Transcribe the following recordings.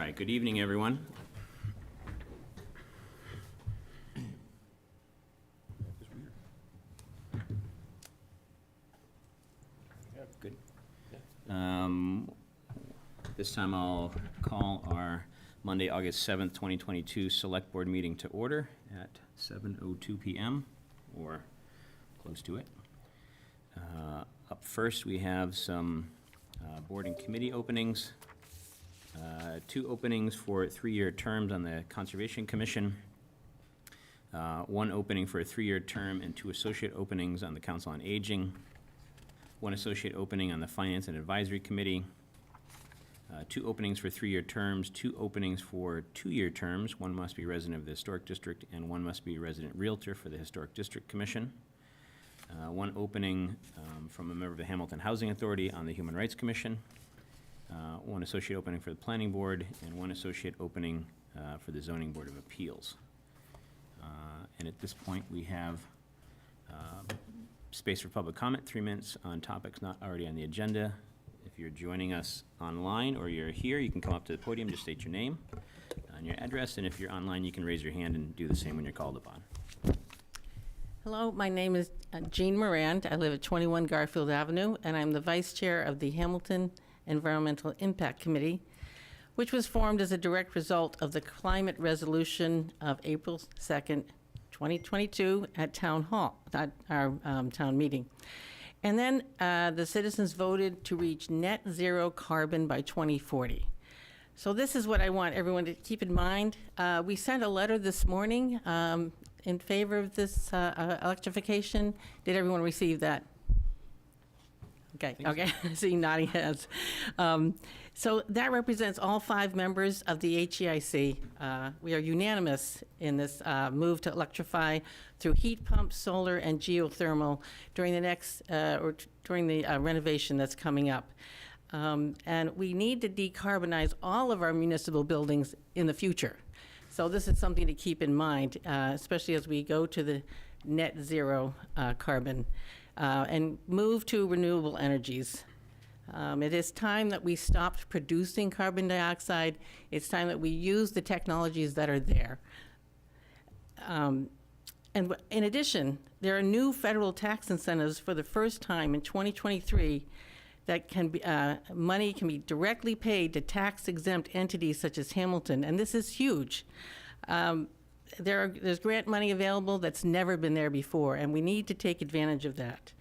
right, good evening, everyone. Good. This time I'll call our Monday, August 7th, 2022 Select Board meeting to order at 7:02 PM, or close to it. Up first, we have some board and committee openings. 2 openings for 3-year terms on the Conservation Commission. 1 opening for a 3-year term and 2 associate openings on the Council on Aging. 1 associate opening on the Finance and Advisory Committee. 2 openings for 3-year terms, 2 openings for 2-year terms. 1 must be resident of the Historic District and 1 must be resident Realtor for the Historic District Commission. 1 opening from a member of the Hamilton Housing Authority on the Human Rights Commission. 1 associate opening for the Planning Board, and 1 associate opening for the Zoning Board of Appeals. And at this point, we have space for public comment, 3 minutes on topics not already on the agenda. If you're joining us online or you're here, you can come up to the podium, just state your name and your address, and if you're online, you can raise your hand and do the same when you're called upon. Hello, my name is Jean Morand. I live at 21 Garfield Avenue, and I'm the Vice Chair of the Hamilton Environmental Impact Committee, which was formed as a direct result of the climate resolution of April 2nd, 2022 at Town Hall, at our town meeting. And then the citizens voted to reach net zero carbon by 2040. So this is what I want everyone to keep in mind. We sent a letter this morning in favor of this electrification. Did everyone receive that? Okay, see nodding heads. So that represents all 5 members of the HEIC. We are unanimous in this move to electrify through heat pumps, solar, and geothermal during the next, during the renovation that's coming up. And we need to decarbonize all of our municipal buildings in the future. So this is something to keep in mind, especially as we go to the net zero carbon. And move to renewable energies. It is time that we stopped producing carbon dioxide. It's time that we use the technologies that are there. And in addition, there are new federal tax incentives for the first time in 2023 that can be, money can be directly paid to tax-exempt entities such as Hamilton, and this is huge. There's grant money available that's never been there before, and we need to take advantage of that.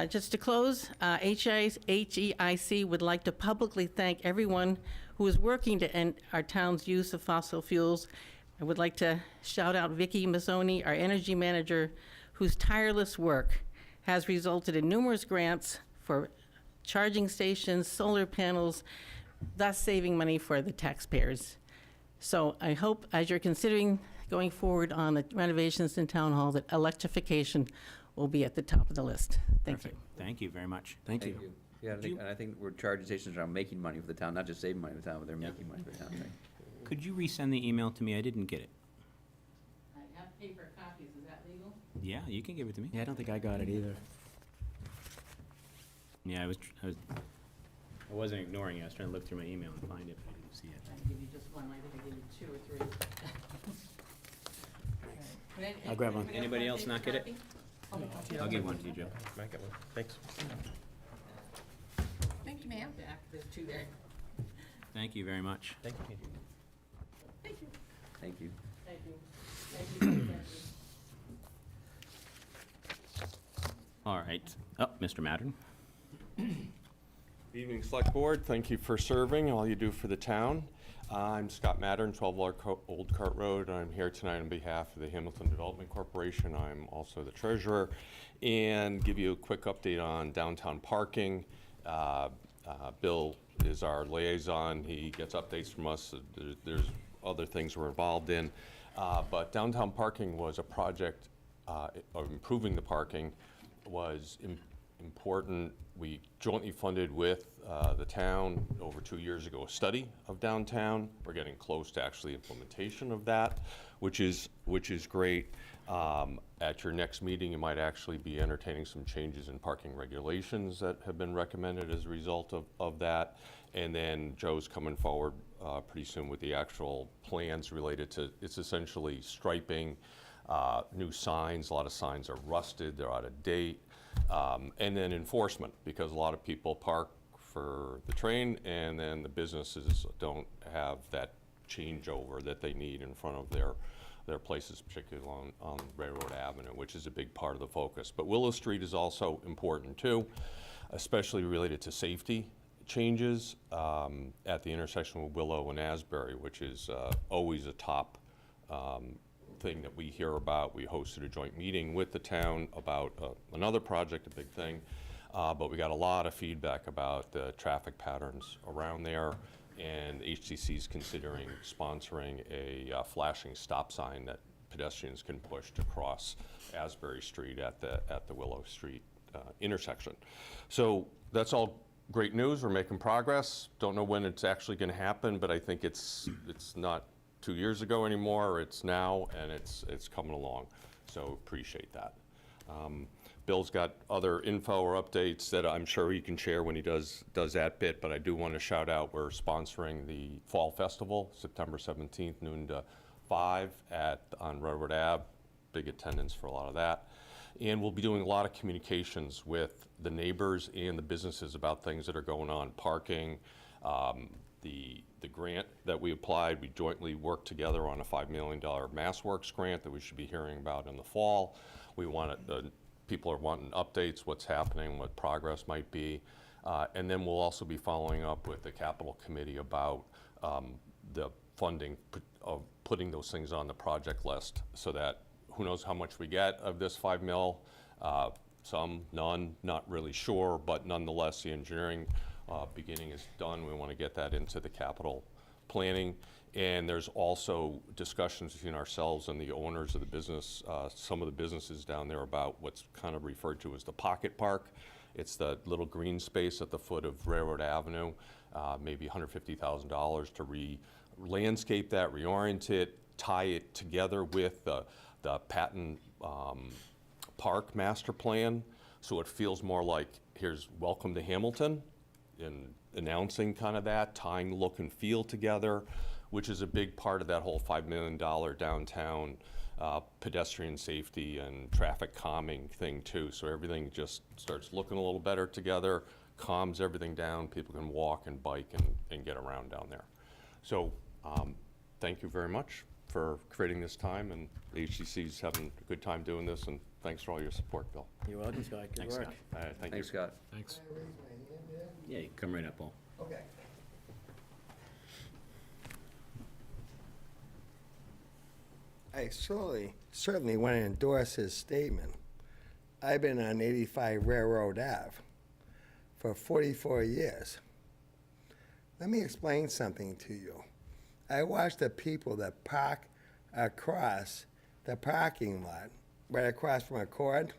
Just to close, HEIC would like to publicly thank everyone who is working to end our town's use of fossil fuels. I would like to shout out Vicki Mazzoni, our energy manager, whose tireless work has resulted in numerous grants for charging stations, solar panels, thus saving money for the taxpayers. So I hope, as you're considering going forward on the renovations in Town Hall, that electrification will be at the top of the list. Thank you. Thank you very much. Thank you. Yeah, Do I think we're charging stations around making money for the town, not just saving money for the town, but they're Yeah. making money for the town, right? Could you resend the email to me? I didn't get it. I have paper copies, is that legal? Yeah, you can give it to me. Yeah, I don't think I got it either. Yeah, I wasn't ignoring you. I was trying to look through my email and find it, but I didn't see it. I can give you just one, I think I gave you 2 or 3. I'll grab one. Anybody else not get it? I'll give one to you, Joe. Might get one. Thanks. Thank you, ma'am. There's 2 there. Thank you very much. Thank you. Thank you. Thank you. Thank you. Thank you. All right. Oh, Mr. Mattern. Evening, Select Board. Thank you for serving, all you do for the town. I'm Scott Mattern, 12 Old Cart Road. I'm here tonight on behalf of the Hamilton Development Corporation. I'm also the treasurer. And give you a quick update on downtown parking. Bill is our liaison. He gets updates from us. There's other things we're involved in. But downtown parking was a project of improving the parking was important. We jointly funded with the town over 2 years ago a study of downtown. We're getting close to actually implementation of that, which is great. At your next meeting, you might actually be entertaining some changes in parking regulations that have been recommended as a result of that. And then Joe's coming forward pretty soon with the actual plans related to, it's essentially striping, new signs. A lot of signs are rusted, they're out of date. And then enforcement, because a lot of people park for the train and then the businesses don't have that changeover that they need in front of their places, particularly on Railroad Avenue, which is a big part of the focus. But Willow Street is also important too, especially related to safety changes at the intersection with Willow and Asbury, which is always a top thing that we hear about. We hosted a joint meeting with the town about another project, a big thing, but we got a lot of feedback about the traffic patterns around there, and HTC is considering sponsoring a flashing stop sign that pedestrians can push to cross Asbury Street at the Willow Street intersection. So that's all great news. We're making progress. Don't know when it's actually going to happen, but I think it's not 2 years ago anymore. It's now, and it's coming along. So appreciate that. Bill's got other info or updates that I'm sure he can share when he does that bit, but I do want to shout out, we're sponsoring the Fall Festival, September 17th, noon to 5 on Railroad Ave. Big attendance for a lot of that. And we'll be doing a lot of communications with the neighbors and the businesses about things that are going on, parking, the grant that we applied. We jointly worked together on a $5 million MassWorks grant that we should be hearing about in the fall. People are wanting updates, what's happening, what progress might be. And then we'll also be following up with the capital committee about the funding of putting those things on the project list, so that who knows how much we get of this 5 mil, some, none, not really sure, but nonetheless, the engineering beginning is done. We want to get that into the capital planning. And there's also discussions between ourselves and the owners of the business, some of the businesses down there, about what's kind of referred to as the pocket park. It's the little green space at the foot of Railroad Avenue, maybe $150,000 to landscape that, reorient it, tie it together with the Patton Park master plan, so it feels more like, here's welcome to Hamilton, in announcing kind of that, tying look and feel together, which is a big part of that whole $5 million downtown pedestrian safety and traffic calming thing too. So everything just starts looking a little better together, calms everything down, people can walk and bike and get around down there. So thank you very much for creating this time, and the HCC's having a good time doing this, and thanks for all your support, Bill. You're welcome, Scott. Good Thanks, work. Scott. All right, thank you. Thanks, Scott. Thanks. Can I raise my hand there? Yeah, you come right up, Paul. Okay. I certainly want to endorse his statement. I've been on 85 Railroad Ave for 44 years. Let me explain something to you. I watch the people that park across the parking lot, right across from Accord,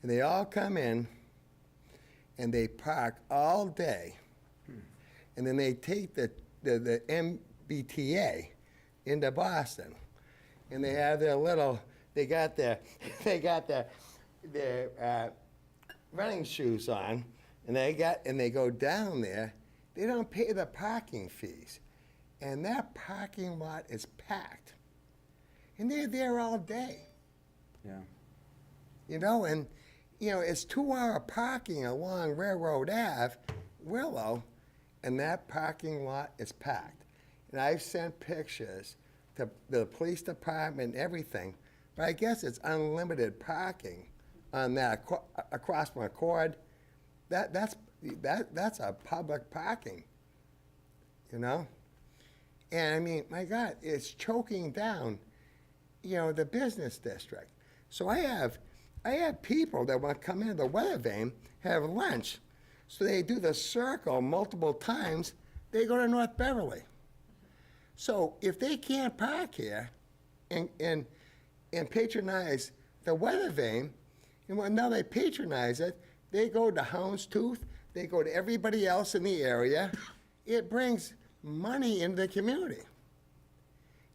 and they all come in and they park all day, and then they take the MBTA into Boston, and they have their little, they got their running shoes on, and they go down there. They don't pay the parking fees, and that parking lot is packed, and they're there all day. Yeah. You know, and it's 2-hour parking along Railroad Ave, Willow, and that parking lot is packed. And I've sent pictures to the police department and everything, but I guess it's unlimited parking on that across from Accord. That's a public parking, you know? And I mean, my God, it's choking down, the business district. So I have people that want to come into the weather vane, have lunch, so they do the circle multiple times, they go to North Beverly. So if they can't park here and patronize the weather vane, and when now they patronize it, they go to Houndstooth, they go to everybody else in the area. It brings money into the community.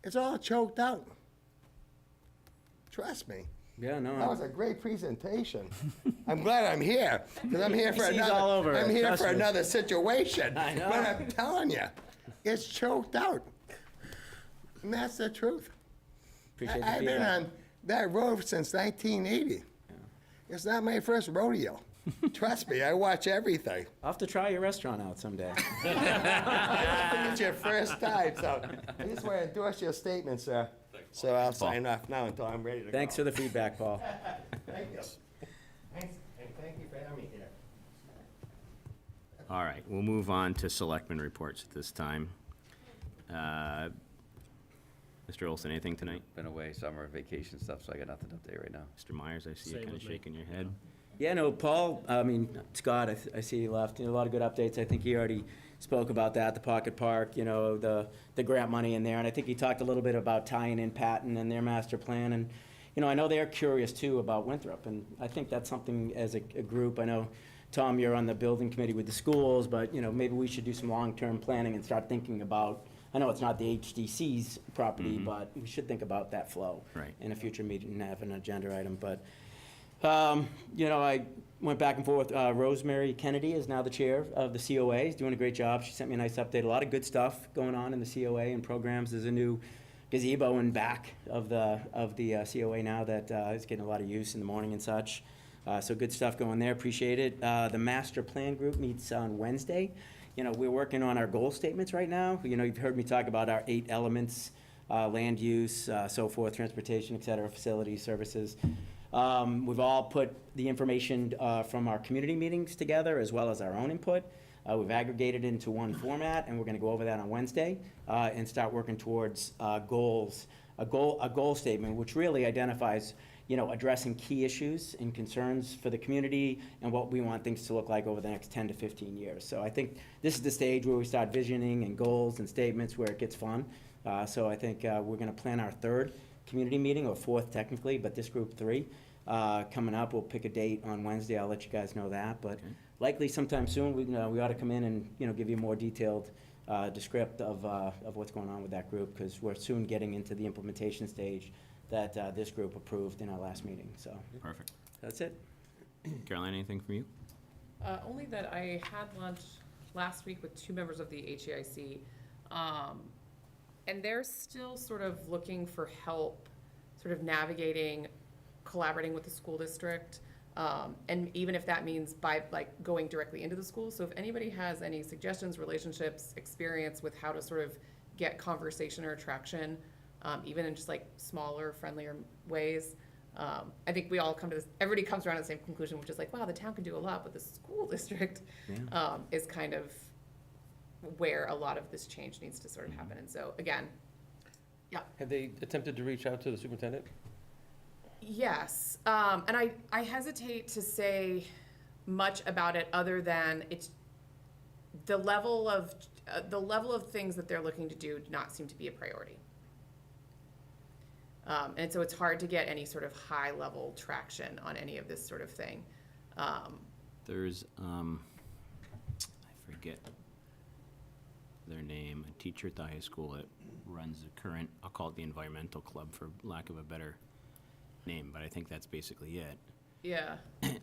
It's all choked out. Trust me. Yeah, no. That was a great presentation. I'm glad I'm here, because I'm here for He's another. all over I'm it, here trust for me. another situation. I know. But I'm telling you, it's choked out. And that's the truth. Appreciate the I've been feedback. on that road since 1980. It's not my first rodeo. Trust me, I watch everything. I'll have to try your restaurant out someday. It's your first time, so I just want to endorse your statement, sir. So I'll sign off now until I'm ready to go. Thanks for the feedback, Paul. Thank you. Thanks, and thank you for having me here. All right, we'll move on to selectmen reports at this time. Mr. Olson, anything tonight? Been away, summer vacation stuff, so I got nothing to update right now. Mr. Myers, I see you Same kind of with me. shaking your head. Yeah, no, Paul, Scott, I see you left, a lot of good updates. I think he already spoke about that, the Pocket Park, the grant money in there. And I think he talked a little bit about tying in Patton and their master plan. And, I know they're curious too about Winthrop. And I think that's something as a group, I know, Tom, you're on the building committee with the schools, but, maybe we should do some long-term planning and start thinking about, I know it's not the HDC's property, but we should think about that flow. Right. In a future meeting and have an agenda item, but, I went back and forth. Rosemary Kennedy is now the chair of the COA. She's doing a great job. She sent me a nice update. A lot of good stuff going on in the COA and programs. There's a new gazebo in back of the COA now that is getting a lot of use in the morning and such. So good stuff going there. Appreciate it. The master plan group meets on Wednesday. We're working on our goal statements right now. You've heard me talk about our 8 elements, land use, so forth, transportation, et cetera, facilities, services. We've all put the information from our community meetings together as well as our own input. We've aggregated into one format, and we're going to go over that on Wednesday and start working towards goals, a goal statement, which really identifies, addressing key issues and concerns for the community and what we want things to look like over the next 10 to 15 years. So I think this is the stage where we start visioning and goals and statements where it gets fun. So I think we're going to plan our 3rd community meeting, or 4th technically, but this group 3 coming up. We'll pick a date on Wednesday. I'll let you guys know that, but likely sometime soon we ought to come in and give you a more detailed descript of what's going on with that group, because we're soon getting into the implementation stage that this group approved in our last meeting. So Perfect. that's it. Caroline, anything from you? Only that I had lunch last week with 2 members of the HEIC, and they're still sort of looking for help, sort of navigating, collaborating with the school district, and even if that means by going directly into the school. So if anybody has any suggestions, relationships, experience with how to sort of get conversation or traction, even in just smaller, friendlier ways, I think we all come to this, everybody comes around to the same conclusion, which is wow, the town can do a lot, but the school district is kind of where a lot of this change needs to sort of happen. And so, again, Have they attempted to reach out to the superintendent? yes, and I hesitate to say much about it other than it's the level of things that they're looking to do not seem to be a priority. And so it's hard to get any sort of high-level traction on any of this sort of thing. There's, I forget their name, a teacher at the high school that runs the current, I'll call it the environmental club for lack of a better name, but I think that's basically it. Yeah.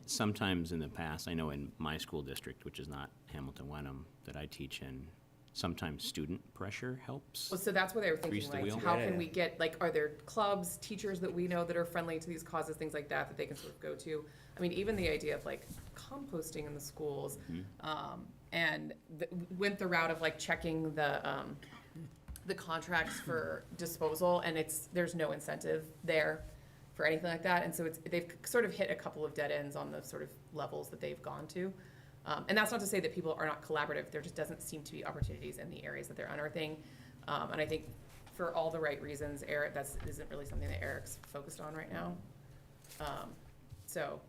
Sometimes in the past, I know in my school district, which is not Hamilton Wenham, that I teach in, sometimes student pressure helps. Well, so that's what they were Grease thinking, the like, wheel. how Yeah, can yeah. we get, are there clubs, teachers that we know that are friendly to these causes, things like that they can sort of go to? I mean, even the idea of composting in the schools, and went the route of checking the contracts for disposal, and there's no incentive there for anything like that. And so they've sort of hit a couple of dead ends on the sort of levels that they've gone to. And that's not to say that people are not collaborative. There just doesn't seem to be opportunities in the areas that they're unearthing. And I think for all the right reasons, Eric, that isn't really something that Eric's focused on right now. So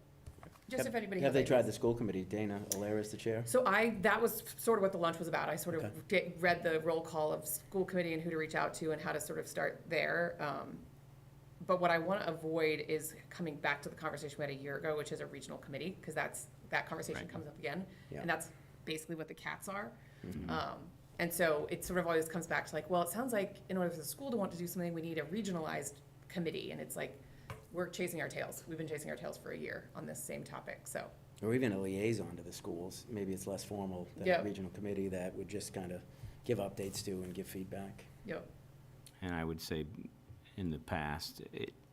just if anybody has Have they tried ideas. the school committee? Dana Alera is the chair. So that was sort of what the lunch was about. I sort of read the roll call of school committee and who to reach out to and how to sort of start there. But what I want to avoid is coming back to the conversation we had a year ago, which is a regional committee, because that conversation comes up again. Yeah. And that's basically what the cats are. And so it sort of always comes back to well, it sounds like in order for the school to want to do something, we need a regionalized committee. And it's we're chasing our tails. We've been chasing our tails for a year on this same topic, so. Or even a liaison to the schools. Maybe it's less formal than Yeah. a regional committee that would just kind of give updates to and give feedback. Yep. And I would say, in the past,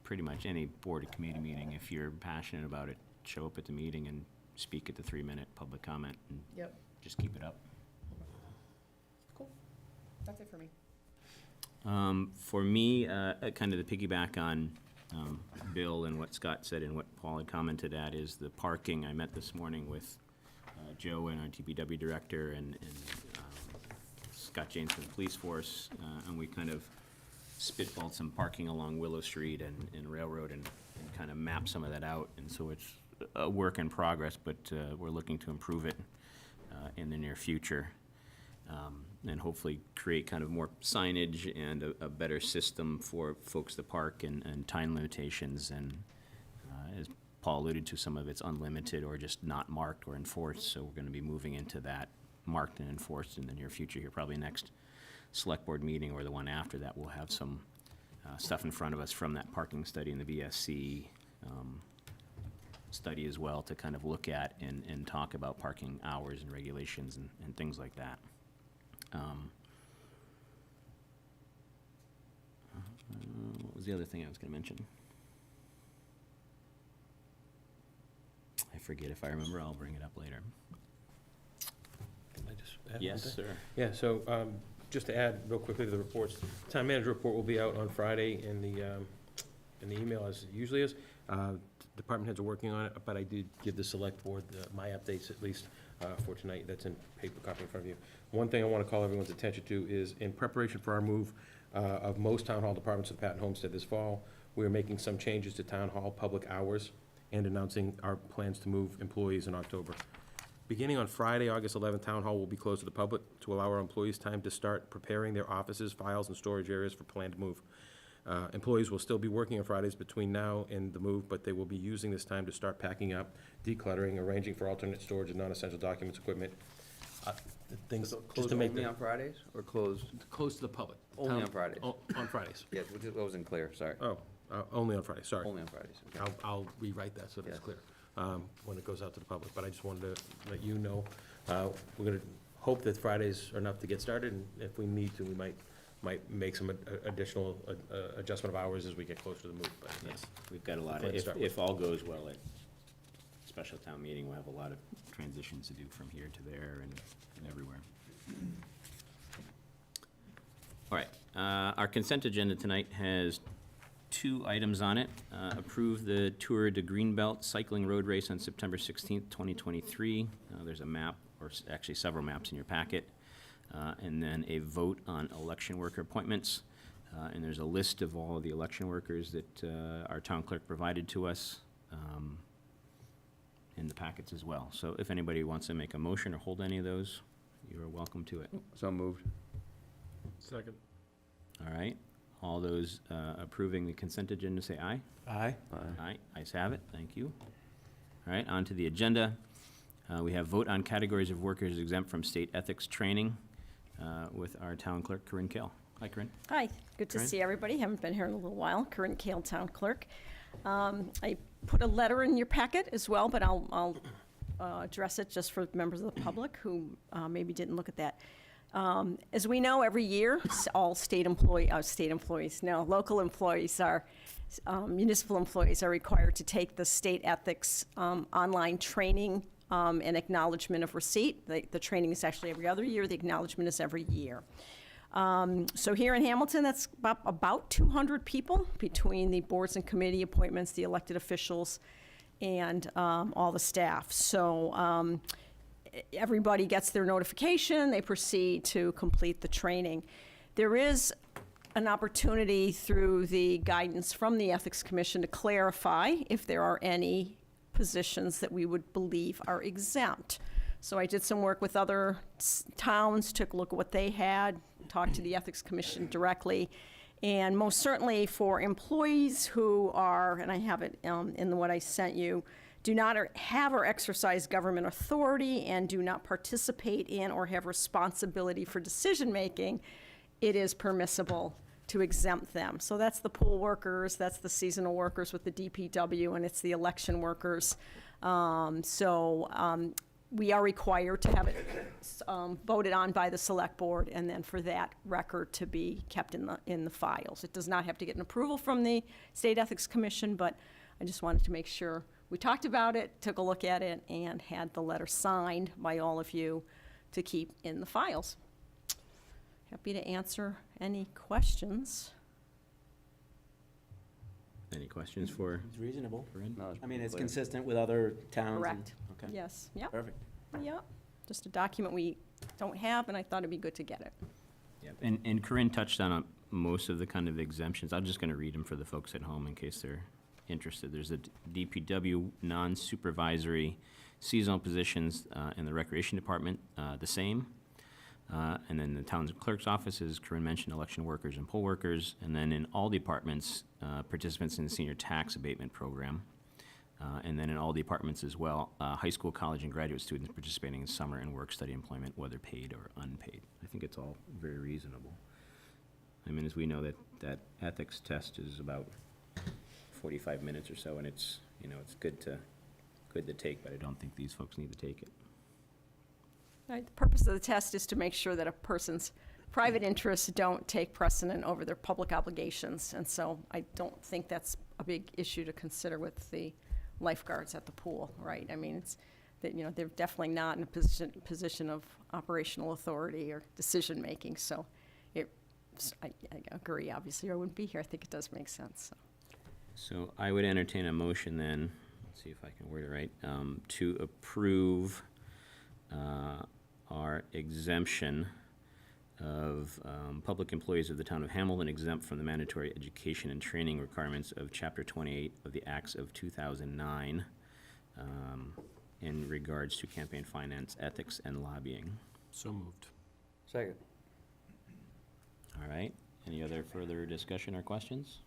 pretty much any board or committee meeting, if you're passionate about it, show up at the meeting and speak at the 3-minute public comment, and Yep. just keep it up. Cool. That's it for me. For me, kind of the piggyback on Bill and what Scott said and what Paul had commented at is the parking. I met this morning with Joe and our TPW director and Scott James from the police force, and we kind of spitballed some parking along Willow Street and Railroad and kind of mapped some of that out. And so it's a work in progress, but we're looking to improve it in the near future. And hopefully create kind of more signage and a better system for folks to park and time limitations. And as Paul alluded to, some of it's unlimited or just not marked or enforced. So we're going to be moving into that marked and enforced in the near future here. Probably next select board meeting or the one after that, we'll have some stuff in front of us from that parking study and the VSC study as well to kind of look at and talk about parking hours and regulations and things like that. What was the other thing I was going to mention? I forget. If I remember, I'll bring it up later. Can I just add one Yes, thing? sir. Yeah, so just to add real quickly to the reports, town manager report will be out on Friday in the email as it usually is. Department heads are working on it, but I did give the select board my updates at least for tonight. That's in paper copy in front of you. One thing I want to call everyone's attention to is in preparation for our move of most town hall departments to Patton Homestead this fall, we are making some changes to town hall public hours and announcing our plans to move employees in October. Beginning on Friday, August 11th, Town Hall will be closed to the public to allow our employees time to start preparing their offices, files, and storage areas for planned move. Employees will still be working on Fridays between now and the move, but they will be using this time to start packing up, decluttering, arranging for alternate storage of non-essential documents, equipment, things, just Closed to make only them on Fridays, or closed? closed to the public. Only Town- on Fridays? On Fridays. Yes, which wasn't clear, sorry. Oh, only on Fridays, sorry. Only on Fridays, okay. I'll rewrite that so that it's Yes. clear when it goes out to the public. But I just wanted to let you know, we're going to hope that Fridays are enough to get started, and if we need to, we might make some additional adjustment of hours as we get closer to the move. But Yes, we've got a lot Go of, ahead, start with. if all goes well at special town meeting, we'll have a lot of transitions to do from here to there and everywhere. All right, our consent agenda tonight has 2 items on it. Approve the Tour de Greenbelt Cycling Road Race on September 16th, 2023. There's a map, or actually several maps in your packet. And then a vote on election worker appointments. And there's a list of all of the election workers that our town clerk provided to us in the packets as well. So if anybody wants to make a motion or hold any of those, you are welcome to it. So moved. Second. All right, all those approving the consent agenda, say aye. Aye. Aye, ayes have it, thank you. All right, on to the agenda. We have vote on categories of workers exempt from state ethics training with our town clerk, Corinne Kale. Hi, Corinne. Hi, good to Corinne? see everybody. Haven't been here in a little while. Corinne Kale, Town Clerk. I put a letter in your packet as well, but I'll address it just for members of the public who maybe didn't look at that. As we know, every year, all local employees are, municipal employees are required to take the state ethics online training and acknowledgement of receipt. The training is actually every other year, the acknowledgement is every year. So here in Hamilton, that's about 200 people between the boards and committee appointments, the elected officials, and all the staff. So everybody gets their notification, they proceed to complete the training. There is an opportunity through the guidance from the Ethics Commission to clarify if there are any positions that we would believe are exempt. So I did some work with other towns, took a look at what they had, talked to the Ethics Commission directly, and most certainly for employees who are, and I have it in what I sent you, do not have or exercise government authority and do not participate in or have responsibility for decision-making, it is permissible to exempt them. So that's the pool workers, that's the seasonal workers with the DPW, and it's the election workers. we are required to have it voted on by the select board, and then for that record to be kept in the files. It does not have to get an approval from the State Ethics Commission, but I just wanted to make sure we talked about it, took a look at it, and had the letter signed by all of you to keep in the files. Happy to answer any questions. Any questions for It's reasonable. Corinne? I mean, it's consistent with other towns. and- Correct. Okay, Yes, yep, perfect. yep. Just a document we don't have, and I thought it'd be good to get it. Yep, and Corinne touched on most of the kind of exemptions. I'm just gonna read them for the folks at home in case they're interested. There's a DPW non-supervisory seasonal positions in the Recreation Department, the same. And then the town's clerk's office, as Corinne mentioned, election workers and poll workers. And then in all departments, participants in the senior tax abatement program. And then in all departments as well, high school, college, and graduate students participating in summer and work-study employment, whether paid or unpaid. I think it's all very reasonable. I mean, as we know, that ethics test is about 45 minutes or so, and it's, it's good to take, but I don't think these folks need to take it. Right, the purpose of the test is to make sure that a person's private interests don't take precedent over their public obligations, and so I don't think that's a big issue to consider with the lifeguards at the pool, right? I mean, it's, that, they're definitely not in a position of operational authority or decision-making, so I agree, obviously, or I wouldn't be here. I think it does make sense, so. So I would entertain a motion then, let's see if I can word it right, to approve our exemption of public employees of the town of Hamilton exempt from the mandatory education and training requirements of Chapter 28 of the Acts of 2009 in regards to campaign finance, ethics, and lobbying. So moved. Second. All right, any other further discussion or questions?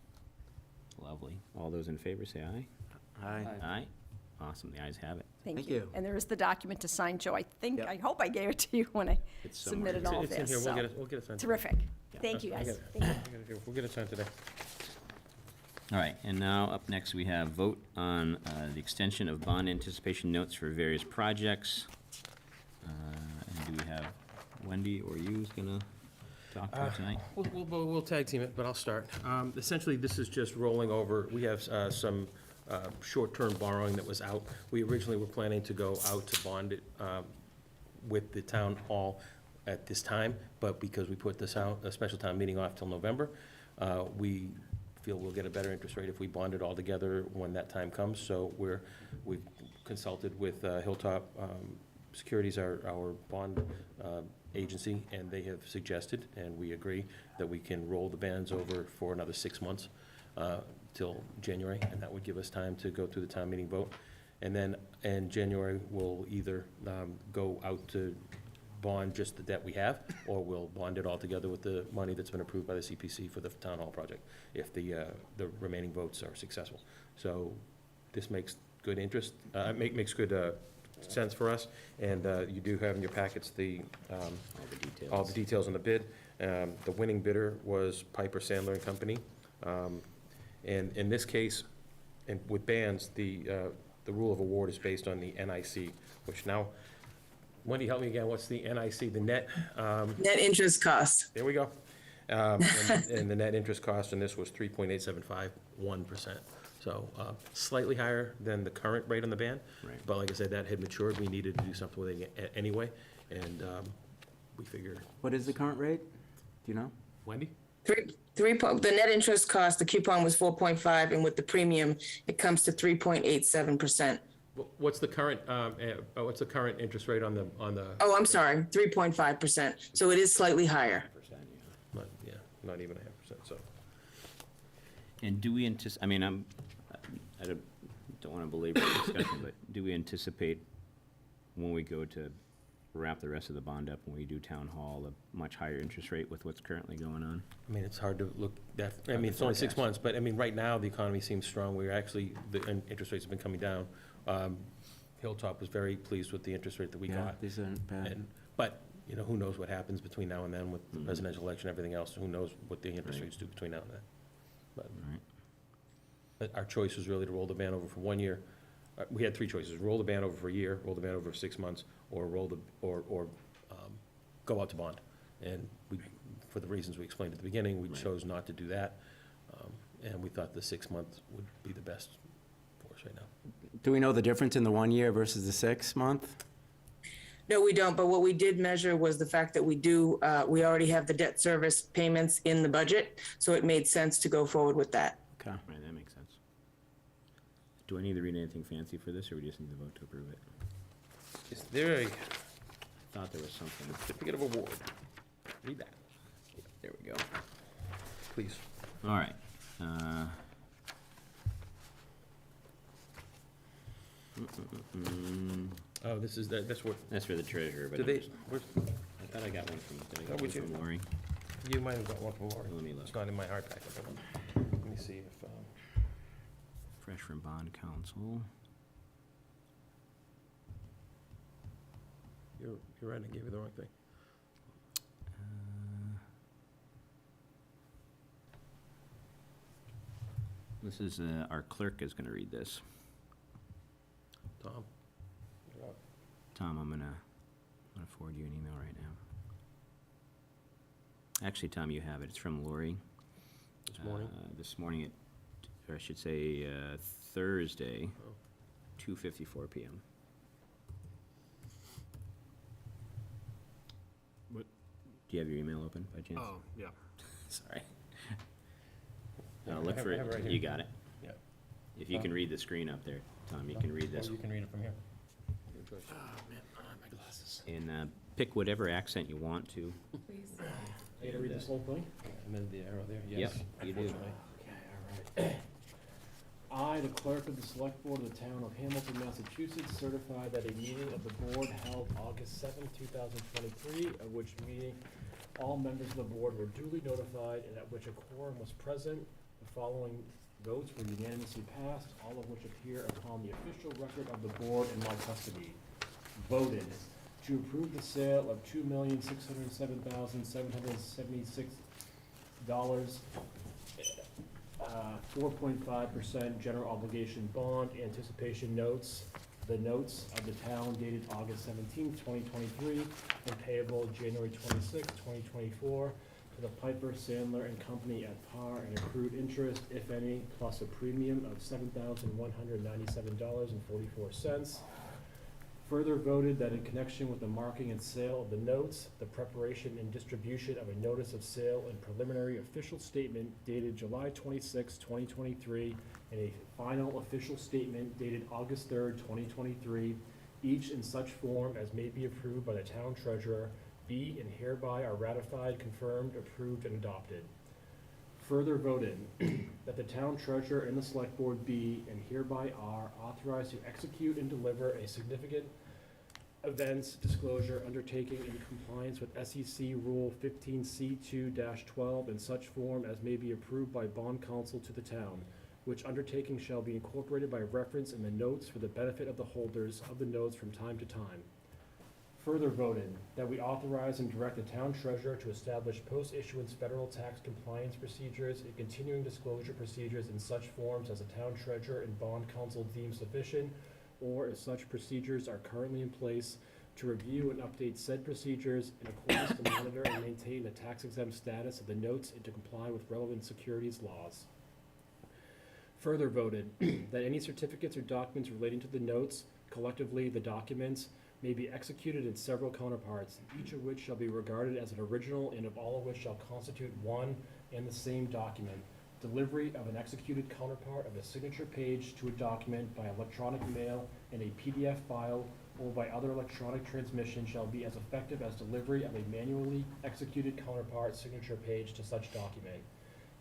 Lovely. All those in favor say aye. Aye. Aye. Awesome, the ayes have it. Thank you. And there is the document to sign, Joe. I think, Yep. I hope I gave it to you when I It's somewhere. submitted all It's in this, here, so. we'll get it signed. Terrific. Thank you, I guys. got it. Thank you. We'll get it signed today. All right, and now up next, we have vote on the extension of bond anticipation notes for various projects. And do we have Wendy or you who's gonna talk to it tonight? We'll tag team it, but I'll start. Essentially, this is just rolling over. We have some short-term borrowing that was out. We originally were planning to go out to bond it with the town hall at this time, but because we put this out, a special town meeting off till November, we feel we'll get a better interest rate if we bond it all together when that time comes. So we've consulted with Hilltop Securities, our bond agency, and they have suggested, and we agree, that we can roll the bands over for another 6 months till January, and that would give us time to go through the town meeting vote. And then in January, we'll either go out to bond just the debt we have, or we'll bond it all together with the money that's been approved by the CPC for the town hall project, if the remaining votes are successful. So this makes good interest, makes good sense for us, and you do have in your packets all the details on the bid. The winning bidder was Piper Sandler and Company. And in this case, and with bands, the rule of award is based on the NIC, which now, Wendy, help me again, what's the NIC, the net? Net interest cost. There we go. And the net interest cost in this was 3.8751%. So slightly higher than the current rate on the band. Right. But like I said, that had matured. We needed to do something with it anyway. And we figured, What is the current rate? Do you know? Wendy? The net interest cost, the coupon was 4.5, and with the premium, it comes to 3.87%. What's the current interest rate on the? Oh, I'm sorry, 3.5%. So it is slightly higher. Not even 0.5%, so. And do we I mean, I don't want to belabor the discussion, but do we anticipate when we go to wrap the rest of the bond up, when we do town hall, a much higher interest rate with what's currently going on? I mean, it's hard to look that, I mean, it's only 6 months, but I mean, right now, the economy seems strong. We're actually, interest rates have been coming down. Hilltop was very pleased with the interest rate that we got. These aren't bad. But, who knows what happens between now and then with the presidential election, everything else, who knows what the interest rates do between now and then. But Right. but our choice was really to roll the ban over for 1 year, we had three choices: roll the ban over for a year, roll the ban over for 6 months, or go out to bond. And we, for the reasons we explained at the beginning, we Right. chose not to do that. And we thought the 6 months would be the best for us right now. Do we know the difference in the 1 year versus the 6 month? No, we don't, but what we did measure was the fact that we already have the debt service payments in the budget, so it made sense to go forward with that. Okay. Right, that makes sense. Do I need to read anything fancy for this, or we just need to vote to approve it? Is there a Thought there was something. certificate of award? Read that, There we go. please. All right. Oh, this is, that's what, That's for the treasurer, but do I'm they, just- where's, I thought I got one from, did I Oh, get one would you? from Lori? you might have got one from Lori. Let me look. It's not in my hard packet. Hold on. Let me see if, Fresh from bond counsel. you're right, I gave you the wrong thing. This is, our clerk is gonna read this. Tom? You're up. Tom, I'm gonna forward you an email right now. Actually, Tom, you have it. It's from Lori. This morning? This morning or I should say, Thursday, Oh. 2:54 PM. What? Do you have your email open by chance? Oh, yeah. Sorry. Yeah, Look I have for it right it. here. You got it? Yeah. If you can read the screen up there, Tom, you can read this. Or you can read it from here. Your choice. Oh, man, I don't have my glasses. And pick whatever accent you want to. Please. I gotta read this whole thing? And then the arrow there, Yep, yes. you do. unfortunately. Okay, all right. I, the clerk of the select board of the town of Hamilton, Massachusetts, certify that a meeting of the board held August 7th, 2023, of which meeting all members of the board were duly notified and at which a quorum was present. The following votes were unanimously passed, all of which appear upon the official record of the board in my custody. Voted to approve the sale of $2,607,776, 4.5% general obligation bond anticipation notes. The notes of the town dated August 17th, 2023, and payable January 26th, 2024, to the Piper Sandler and Company at par and accrued interest, if any, plus a premium of $7,197.44. Further voted that in connection with the marking and sale of the notes, the preparation and distribution of a notice of sale and preliminary official statement dated July 26, 2023, and a final official statement dated August 3rd, 2023, each in such form as may be approved by the town treasurer, be and hereby are ratified, confirmed, approved, and adopted. Further voted that the town treasurer and the select board be and hereby are authorized to execute and deliver a significant events disclosure undertaking in compliance with SEC Rule 15C2-12 in such form as may be approved by bond counsel to the town, which undertaking shall be incorporated by reference in the notes for the benefit of the holders of the notes from time to time. Further voted that we authorize and direct the town treasurer to establish post-issuance federal tax compliance procedures and continuing disclosure procedures in such forms as the town treasurer and bond counsel deem sufficient, or if such procedures are currently in place, to review and update said procedures in accordance to monitor and maintain the tax-exempt status of the notes and to comply with relevant securities laws. Further voted that any certificates or documents relating to the notes, collectively the documents, may be executed in several counterparts, each of which shall be regarded as an original and of all of which shall constitute one and the same document. Delivery of an executed counterpart of a signature page to a document by electronic mail in a PDF file or by other electronic transmission shall be as effective as delivery of a manually executed counterpart signature page to such document.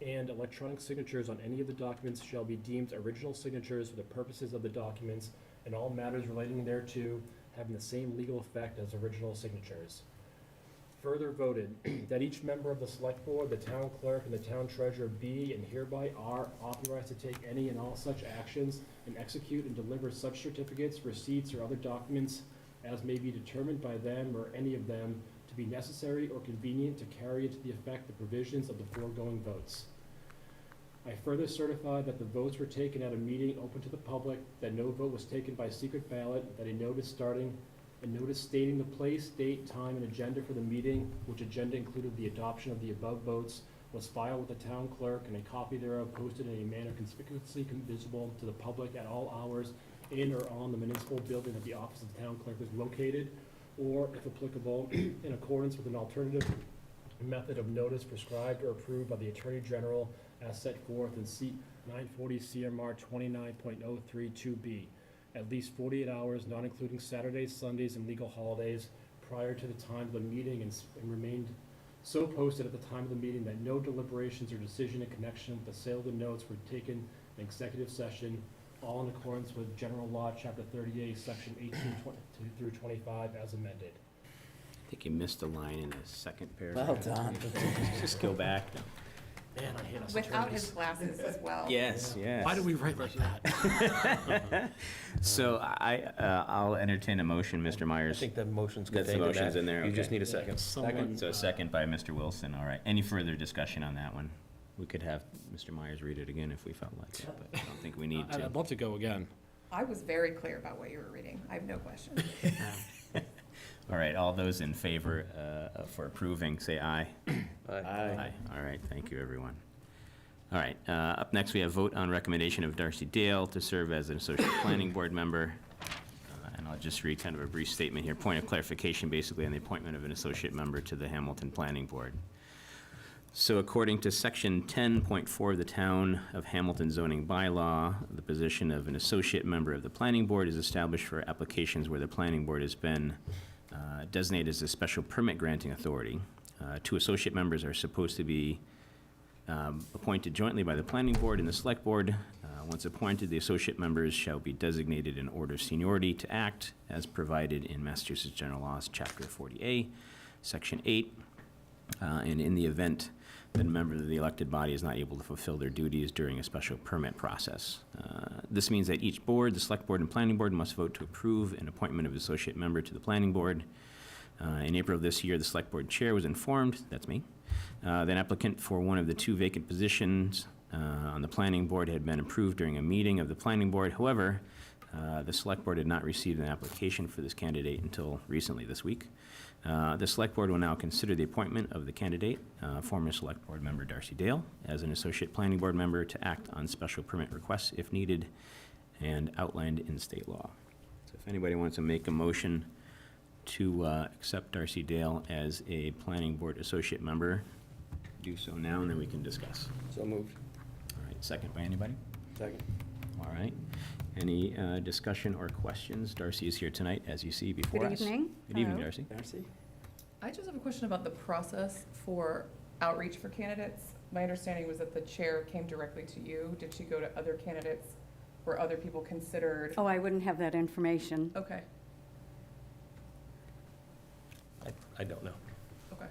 And electronic signatures on any of the documents shall be deemed original signatures for the purposes of the documents and all matters relating thereto having the same legal effect as original signatures. Further voted that each member of the select board, the town clerk, and the town treasurer be and hereby are authorized to take any and all such actions and execute and deliver such certificates, receipts, or other documents as may be determined by them or any of them to be necessary or convenient to carry into the effect the provisions of the foregoing votes. I further certify that the votes were taken at a meeting open to the public, that no vote was taken by secret ballot, that a notice stating the place, date, time, and agenda for the meeting, which agenda included the adoption of the above votes, was filed with the town clerk, and a copy thereof posted in a manner conspicuously visible to the public at all hours in or on the municipal building that the office of the town clerk is located, or, if applicable, in accordance with an alternative method of notice prescribed or approved by the Attorney General as set forth in C 940 CMR 29.032B, at least 48 hours, not including Saturdays, Sundays, and legal holidays, prior to the time of the meeting, and remained so posted at the time of the meeting that no deliberations or decision in connection with the sale of the notes were taken in executive session, all in accordance with General Law, Chapter 38, Section 18 through 25, as amended. I think you missed a line in the second paragraph. Well done. Just go back. Man, I hate us Without attorneys. his glasses as well. Yes, yes. Why do we write like that? So I'll entertain a motion, Mr. I Myers. think the motion's That's the contained in motion's that. in there, You just okay. need a second. So a second by Mr. Wilson, all right. Any further discussion on that one? We could have Mr. Myers read it again if we felt like it, but I don't think we need to. I'd love to go again. I was very clear about what you were reading. I have no question. All right, all those in favor for approving, say aye. Aye. All right, thank you, everyone. All right, up next, we have vote on recommendation of Darcy Dale to serve as an associate planning board member. And I'll just read kind of a brief statement here, point of clarification, basically, on the appointment of an associate member to the Hamilton Planning Board. So according to section 10.4 of the Town of Hamilton zoning bylaw, the position of an associate member of the planning board is established for applications where the planning board has been designated as a special permit granting authority. Two associate members are supposed to be appointed jointly by the planning board and the select board. Once appointed, the associate members shall be designated in order of seniority to act as provided in Massachusetts General Laws, Chapter 40A, Section 8. And in the event that a member of the elected body is not able to fulfill their duties during a special permit process. This means that each board, the select board and planning board, must vote to approve an appointment of an associate member to the planning board. In April of this year, the select board chair was informed, that's me, that an applicant for one of the two vacant positions on the planning board had been approved during a meeting of the planning board. However, the select board had not received an application for this candidate until recently this week. The select board will now consider the appointment of the candidate, former select board member Darcy Dale, as an associate planning board member to act on special permit requests if needed and outlined in state law. So if anybody wants to make a motion to accept Darcy Dale as a planning board associate member, do so now and then we can discuss. So moved. All right, second by anybody? Second. All right. Any discussion or questions? Darcy is here tonight, as you see before us. Good evening. Good evening, Hello. Darcy. Darcy? I just have a question about the process for outreach for candidates. My understanding was that the chair came directly to you. Did she go to other candidates? Were other people considered? Oh, I wouldn't have that information. Okay, I don't know. okay.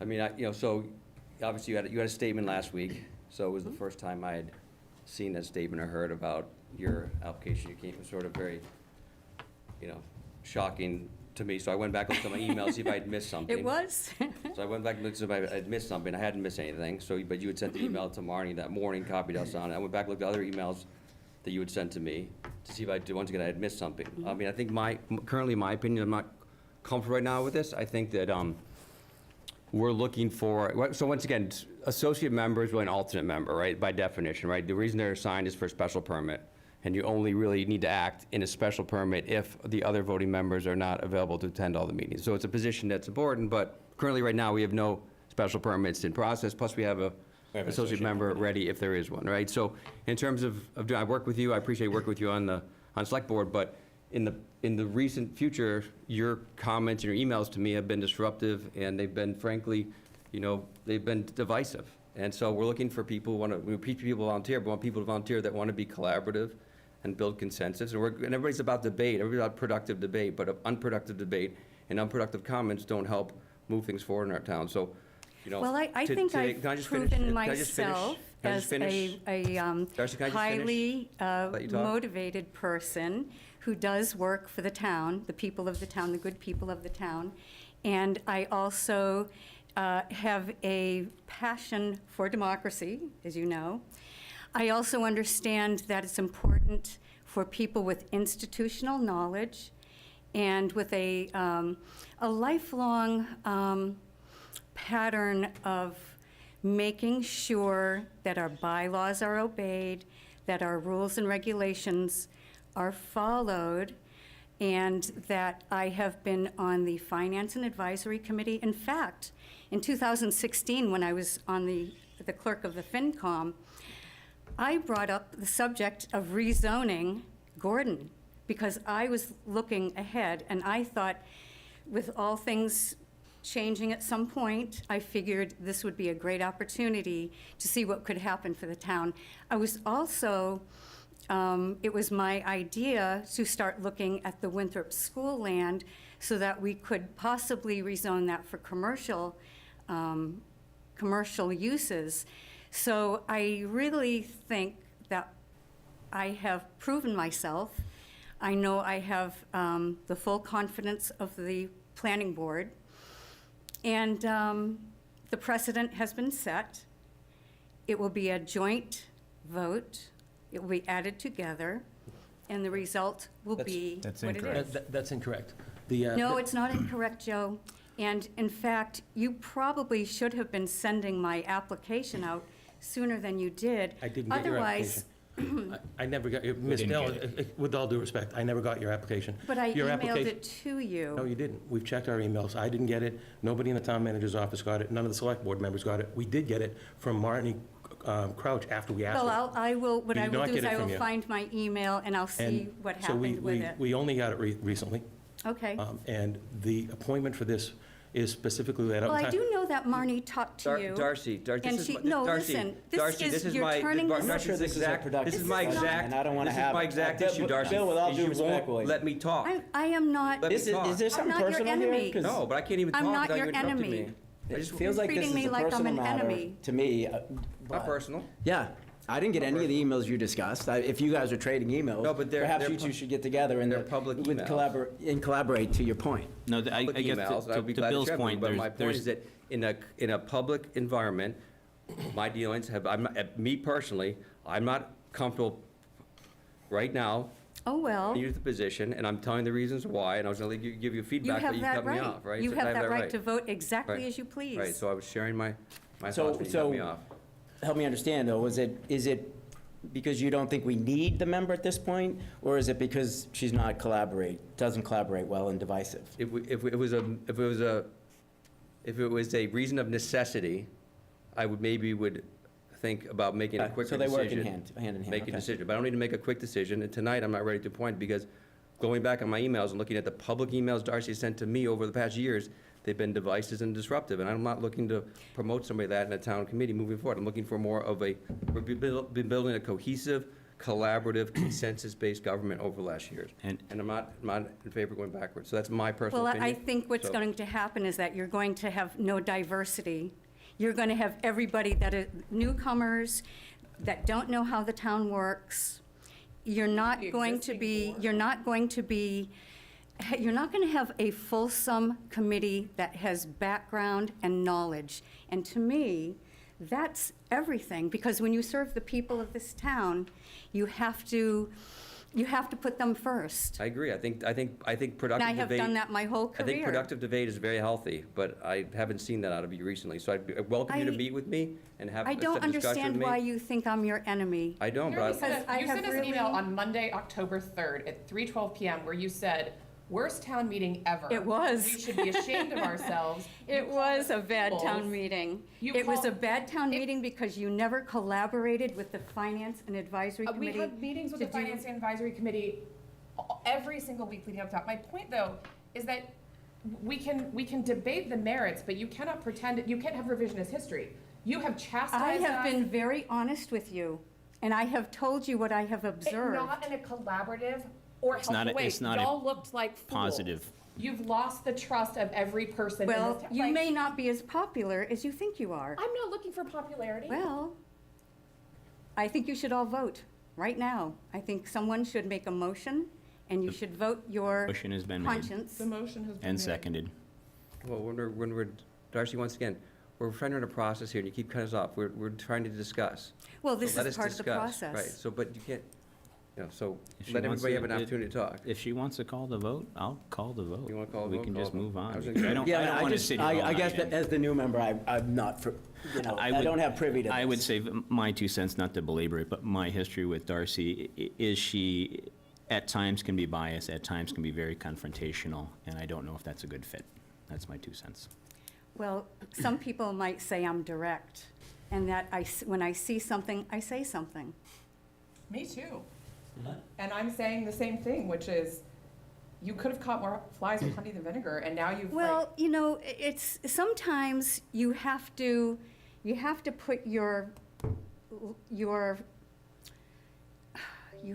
I mean, so obviously you had a statement last week, so it was the first time I had seen that statement or heard about your application. You came, it was sort of very, shocking to me. So I went back and looked at my email, see if I had missed something. It was? So I went back and looked if I had missed something. I hadn't missed anything, but you had sent the email to Marnie that morning, copied us on it. I went back and looked at other emails that you had sent to me to see if once again, I had missed something. I mean, I think currently my opinion, I'm not comfortable right now with this. I think that we're looking for, so once again, associate member is really an alternate member, right, by definition, right? The reason they're assigned is for a special permit, and you only really need to act in a special permit if the other voting members are not available to attend all the meetings. So it's a position that's important, but currently, right now, we have no special permits in process, plus we have a associate member ready if there is one, right? So in terms of I work with you, I appreciate working with you on select board, but in the recent future, your comments and your emails to me have been disruptive, and they've been, frankly, they've been divisive. And so we're looking for people who want to, people volunteer, but want people to volunteer that want to be collaborative and build consensus. And everybody's about debate, everybody's about productive debate, but unproductive debate and unproductive comments don't help move things forward in our town. So, Well, I think I've proven myself as a Darcy, can I just highly Let you talk? motivated person who does work for the town, the people of the town, the good people of the town. And I also have a passion for democracy, as you know. I also understand that it's important for people with institutional knowledge and with a lifelong pattern of making sure that our bylaws are obeyed, that our rules and regulations are followed, and that I have been on the Finance and Advisory Committee. In fact, in 2016, when I was on the clerk of the FinCom, I brought up the subject of rezoning Gordon, because I was looking ahead, and I thought, with all things changing at some point, I figured this would be a great opportunity to see what could happen for the town. I was also, it was my idea to start looking at the Winthrop School land so that we could possibly rezone that for commercial uses. So I really think that I have proven myself. I know I have the full confidence of the planning board. And the precedent has been set. It will be a joint vote. It will be added together, and the result will be That's what it incorrect. is. That's incorrect. No, it's not incorrect, Joe. And in fact, you probably should have been sending my application out sooner than you did. I didn't get your Otherwise, application. I never got, Ms. didn't Dell, get with all due respect, I never got your application. but I Your emailed application- it to you. No, you didn't. We've checked our emails. I didn't get it. Nobody in the town manager's office got it. None of the select board members got it. We did get it from Marnie Crouch after we asked Well, her. I will, what We I did will not do get is it I from will you. find my email and I'll see And what so we- happened with we- it. We only got it recently. Okay. And the appointment for this is specifically laid out. Well, in I time. do know that Marnie talked to you. Darcy, And this is she, my- no, Darcy, listen, Darcy, this is, you're my- turning Darcy, this. I'm not sure this is this is a exact- productive This is my discussion, exact, and I don't wanna this is have my it. exact Bill, issue, Darcy. Bill, with all is due you respect, won't Lloyd. let me talk. I am not, Let me Is there talk. something not your personal here? enemy. 'Cause No, but I can't even I'm talk not without your you interrupting enemy. me. I It just, feels like this treating is me a like I'm personal an matter enemy. to me. not personal. Yeah, I didn't get any of the emails you discussed. If you guys are trading emails, No, but they're- perhaps they're you two pu- should get together and they're public emails. collaborate. To your point, No, I Public guess emails, I would be to glad to Bill's share them, point, but my point there's, is that in a public environment, my dealings have, me personally, I'm not comfortable right now Oh, well, in the position, and I'm telling the reasons why, and I was gonna give you you feedback, but have you that cut me right. off, right? You So have I that right to vote exactly Right. as you please. Right, so I was sharing my So- thoughts when you so- cut me off. help me understand though. Is it because you don't think we need the member at this point, or is it because she's not doesn't collaborate well and divisive? If it was a reason of necessity, I would think about making a Okay, quicker so decision. they work hand in hand, Make a okay. decision, but I don't need to make a quick decision, and tonight I'm not ready to appoint, because going back on my emails and looking at the public emails Darcy sent to me over the past years, they've been divisive and disruptive, and I'm not looking to promote somebody like that in a town committee moving forward. I'm looking for more of we've been building a cohesive, collaborative, consensus-based government over the last years. And- And I'm not in favor of going backwards, so that's my personal Well, opinion. I think what's So- going to happen is that you're going to have no diversity. You're going to have everybody that are newcomers, that don't know how the town works. You're not The going to existing be, board. you're not going to have a fulsome committee that has background and knowledge. And to me, that's everything, because when you serve the people of this town, you have to put them first. I agree. I think And productive I have debate. done that my whole I think career. productive debate is very healthy, but I haven't seen that out of you recently. So I welcome you to I- meet with me and have I a don't discussion with understand me. why you think I'm your enemy. I don't, You already but sent Because us- I you have sent us an really- email on Monday, October 3rd at 3:12 PM where you said, worst town meeting ever. It was. We should be ashamed of ourselves. You It called was us a bad town fools. meeting. You It was a called- bad town it- meeting because you never collaborated with the Finance and Advisory We Committee. had meetings with to the do- Finance and Advisory Committee every single week leading up to that. My point, though, is that we can debate the merits, but you cannot pretend, you can't have revisionist history. You have I chastised us. have been very honest with you, and I have told you what I have observed. Not in a collaborative or It's not helpful a- way. it's not a Y'all looked like fools. positive. You've lost the trust of every person in Well, this town. you Like, may not be as popular as you think you are. I'm not looking for popularity. Well, I think you should all vote right now. I think someone should make a motion, and you should vote your Motion has been made. conscience. The motion has been and made. seconded. well, when we're Darcy, once again, we're trying to run a process here, and you keep cutting us off. We're trying to discuss. Well, So this let is us part of the discuss. Right, process. so, but you can't, so If she let wants everybody to- have an opportunity to talk. If she wants to call the vote, I'll call the vote. You wanna call the We vote? can Call just the vote. move on. I was because I don't Yeah, I want to just, sit here all I guess night. that as the new member, I'm not, I would- don't have privy to this. I would say my 2 cents, not to belabor it, but my history with Darcy is she, at times can be biased, at times can be very confrontational, and I don't know if that's a good fit. That's my 2 cents. Well, some people might say I'm direct, and that when I see something, I say something. Me too. And I'm saying the same thing, which is, you could have caught more flies with honey than vinegar, and now you've like. Well, you know, it's, sometimes you have to put your, you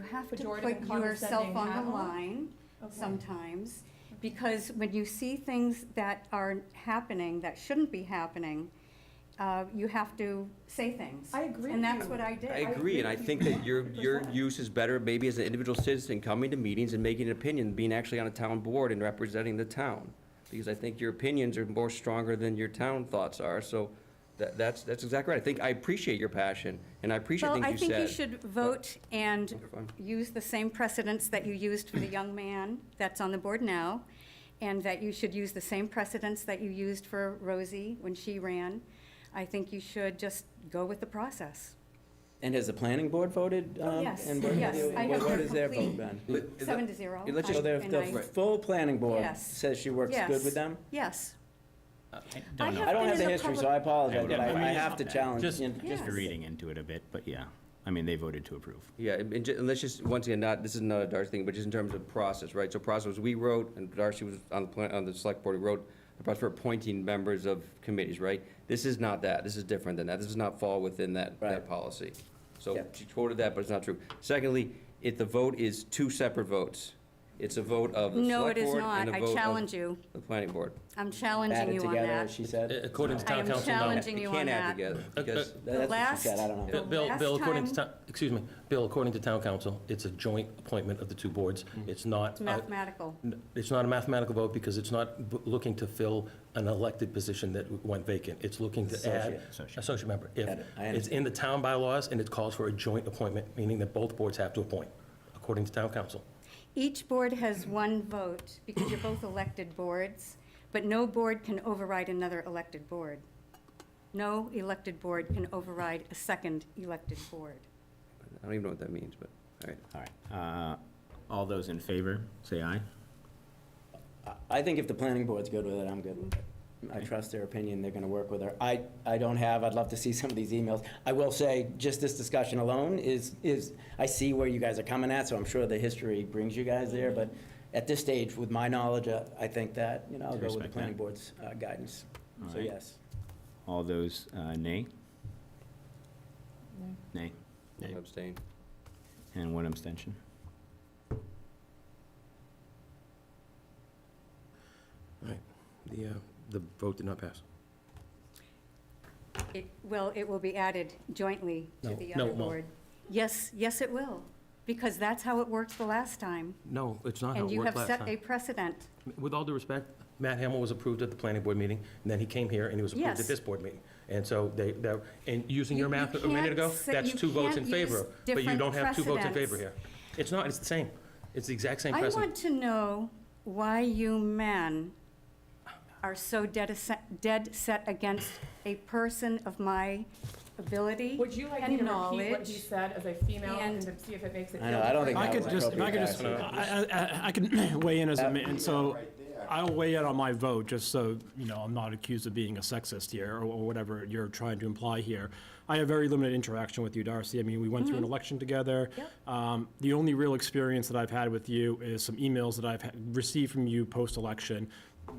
have to Pejorative put and yourself condescending on hat the on? line Okay. sometimes, because when you see things that are happening, that shouldn't be happening, you have to say things. I agree And with that's you. what I did. I agree, and I think that your use is better maybe as an individual citizen coming to meetings and making an opinion, being actually on a town board and representing the town. Because I think your opinions are more stronger than your town thoughts are, so that's exactly right. I appreciate your passion, and I appreciate Well, things I you think said. you should vote and Fine. use the same precedents that you used for the young man that's on the board now, and that you should use the same precedents that you used for Rosie when she ran. I think you should just go with the process. And has the planning board voted? Yes, and what- yes, I have What their is their vote complete- then? But- 7-0. Let's So just- the full planning board Yes. says she works good Yes. with them? Yes. I I don't know. have I don't been have the in the history, so public- I apologize, but I I would- have to challenge. Just- you know, Yes. Just reading into it a bit, but yeah. I mean, they voted to approve. Yeah, and let's just, once again, this is not a Darcy thing, but just in terms of process, right? So process was, we wrote, and Darcy was on the select board, we wrote the process for appointing members of committees, right? This is not that, this is different than that, this does not fall within that Right. policy. So Yeah. she quoted that, but it's not true. Secondly, the vote is 2 separate votes. It's a vote of the No, select it is board not. and a I vote challenge of you. the planning board. I'm challenging added you on together, that. as she said. According to I town am council, no. challenging you You on can't add that. together, because That's what she last- said, I don't know. Bill, Last according to time- town, excuse me, Bill, according to town council, it's a joint appointment of the 2 boards. It's not. It's mathematical. It's not a mathematical vote because it's not looking to fill an elected position that went vacant. It's looking to add Associate. associate member. If Got it. I it's in the town bylaws and it calls for a joint appointment, meaning that both boards have to appoint, according to town council. Each board has one vote because you're both elected boards, but no board can override another elected board. No elected board can override a second elected board. I don't even know what that means, but, all right. All right. All those in favor, say aye. I think if the planning board's good with it, I'm good with it. I trust their opinion, they're gonna work with her. I'd love to see some of these emails. I will say, just this discussion alone is, I see where you guys are coming at, so I'm sure the history brings you guys there, but at this stage, with my knowledge, I think that, I'll go with the Respect that. planning board's guidance. All So right. yes. All those, nay? Nay. Nay. Abstain. And 1 abstention. The vote did not pass. Well, it will be added jointly to No, the no, other it won't. board. Yes, yes, it will, because that's how it worked the last time. No, it's not how And it you worked have last set a time. precedent. With all due respect, Matt Hamel was approved at the planning board meeting, and then he came here and he was approved Yes. at this board meeting. And so and using your You math a minute ago, can't say- that's you 2 votes in can't favor. use But you different don't have 2 votes in favor precedents. here. It's not, it's the same. It's the exact same I precedent. want to know why you men are so dead set against a person of my ability Would you like me and to repeat what he knowledge. said as a female and And- to see if it makes it I feel know, I don't think I different? that could was just, if I could just, appropriate, I can weigh in as a man, so I'll weigh in on my vote, just so, I'm not accused of being a sexist here, or whatever you're trying to imply here. I have very limited interaction with you, Darcy. I mean, we went through an election together. The only real experience that I've had with you is some emails that I've received from you post-election.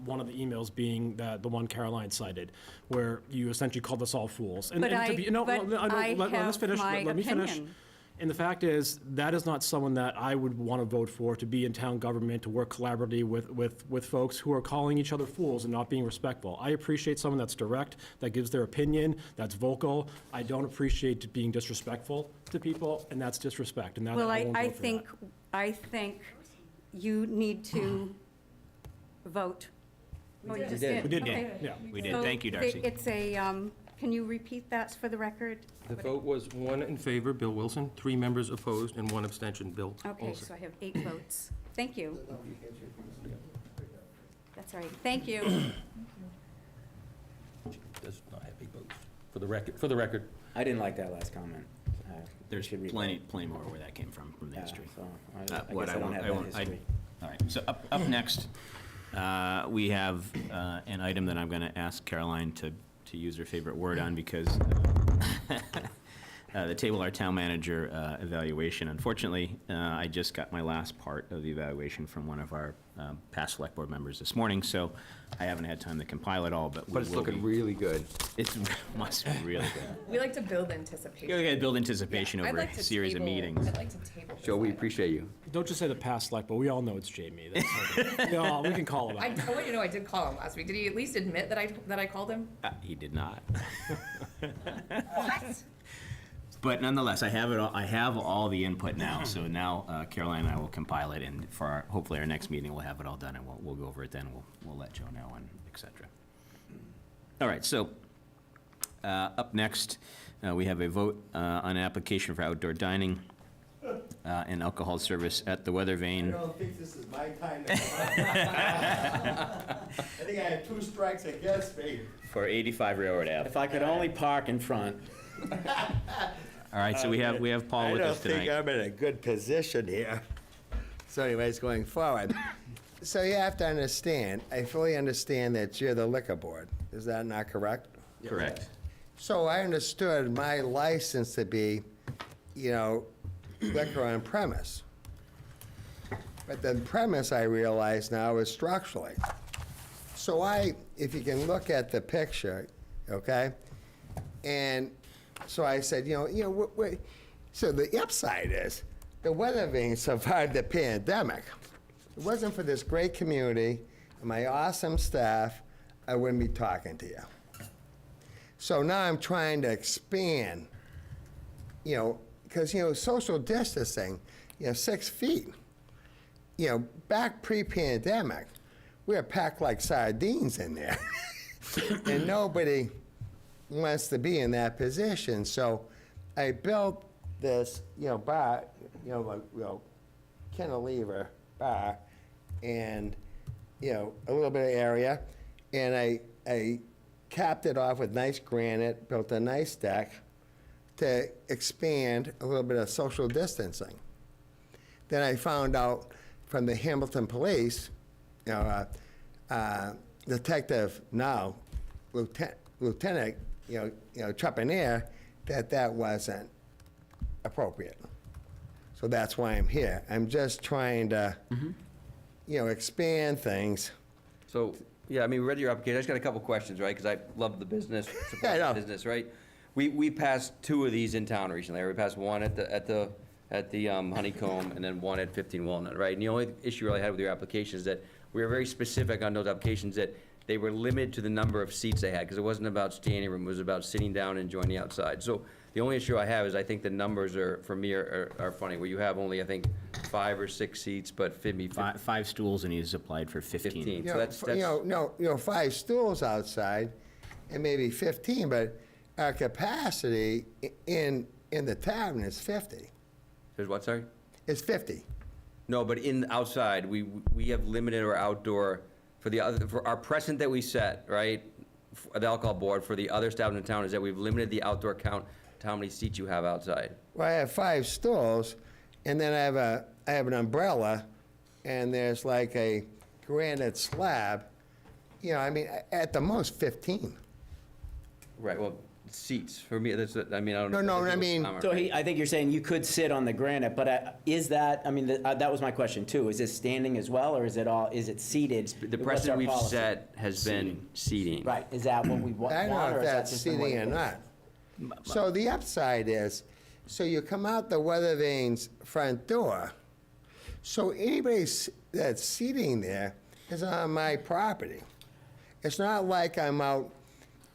One of the emails being the one Caroline cited, where you essentially called us all fools. And- But and to I- be- no, but no, no, I let's have finish. my Let me finish. opinion. And the fact is, that is not someone that I would want to vote for to be in town government, to work collaboratively with folks who are calling each other fools and not being respectful. I appreciate someone that's direct, that gives their opinion, that's vocal. I don't appreciate being disrespectful to people, and that's disrespect, and that Well, I won't I vote for that. think you need to vote Oh, you just did. We did, Okay. yeah. We did. So Thank you, Darcy. It's a, can you repeat that for the record? The vote was 1 in favor, Bill Wilson, 3 members opposed, and 1 abstention, Bill Okay, Olson. so I have 8 votes. Thank you. That's right. Thank you. Does not have 8 votes. For the record. I didn't like that last comment. There's should read plenty more where that came from the Yeah, history. so I What guess I don't won't- have that won't- history. All right, so up next, we have an item that I'm going to ask Caroline to use her favorite word on because the table our town manager evaluation. Unfortunately, I just got my last part of the evaluation from one of our past select board members this morning, so I haven't had time to compile it all, but we But it's will looking be- really good. It must be really good. We like to build anticipation. You gotta build anticipation Yeah, I'd over like a to series of table- meetings. I'd like to table this Joe, we item. appreciate you. Don't just say the past select, but we all know it's Jamie. That's we can call him I out. want you to know I did call him last week. Did he at least admit that I called him? He did not. What? But nonetheless, I have it all, I have all the input now, so now Caroline and I will compile it, and for our, hopefully our next meeting, we'll have it all done, and we'll go over it then, we'll let Joe know, and et cetera. All right, so, up next, we have a vote on an application for outdoor dining and alcohol service at the Weather Vane. don't think this is my time to come out. I think I have 2 strikes against me. For 85 Railroad Ave. If I could only park in front. All right, so we have Paul with us tonight. I'm in a good position here. So anyways, going forward. So you have to understand, I fully understand that you're the liquor board. Is that not correct? Correct. So I understood my license to be, liquor on premise. But the premise, I realize now, is structurally. So if you can look at the picture, okay? And so I said, so the upside is, the Weather Vane survived the pandemic. If it wasn't for this great community and my awesome staff, I wouldn't be talking to you. So now I'm trying to expand, because, social distancing, 6 feet. Back pre-pandemic, we were packed like sardines in there. And nobody wants to be in that position. So I built this, bar, cantilever bar, and, a little bit of area, and I capped it off with nice granite, built a nice deck to expand a little bit of social distancing. Then I found out from the Hamilton Police, detective now, Lieutenant, Trepanier, that wasn't appropriate. So that's why I'm here. I'm just trying to, expand things. So, yeah, I mean, we read your application. I just got a couple questions, right? Because I love the business, Yeah, I support know. the business, right? We passed 2 of these in town recently. We passed one at the Honeycomb and then one at 15 Walnut, right? And the only issue really I had with your application is that we were very specific on those applications that they were limited to the number of seats they had, because it wasn't about standing room, it was about sitting down and enjoying the outside. So the only issue I have is I think the numbers for me are funny, where you have only, I think, 5 or 6 seats, but maybe 5 stools, and he's applied for 15. 15. You So know, that's, No, 5 stools outside and maybe 15, but our capacity in the tavern is 50. there's what, sorry? It's 50. No, but outside, we have limited our outdoor, for our precedent that we set, right? The alcohol board, for the other establishments in town, is that we've limited the outdoor count to how many seats you have outside. Well, I have 5 stools, and then I have an umbrella, and there's like a granite slab. At the most 15. Right, well, seats, for me, I don't know. No, I mean- So I think you're saying you could sit on the granite, but is that, that was my question too. Is this standing as well, or is it seated? The What's precedent our we've policy? set has been seating. Right, is that what we want? I don't know or if is that that's just the way seating it or is? not. So the upside is, so you come out the Weather Vane's front door, so anybody that's seating there is on my property. It's not like I'm out,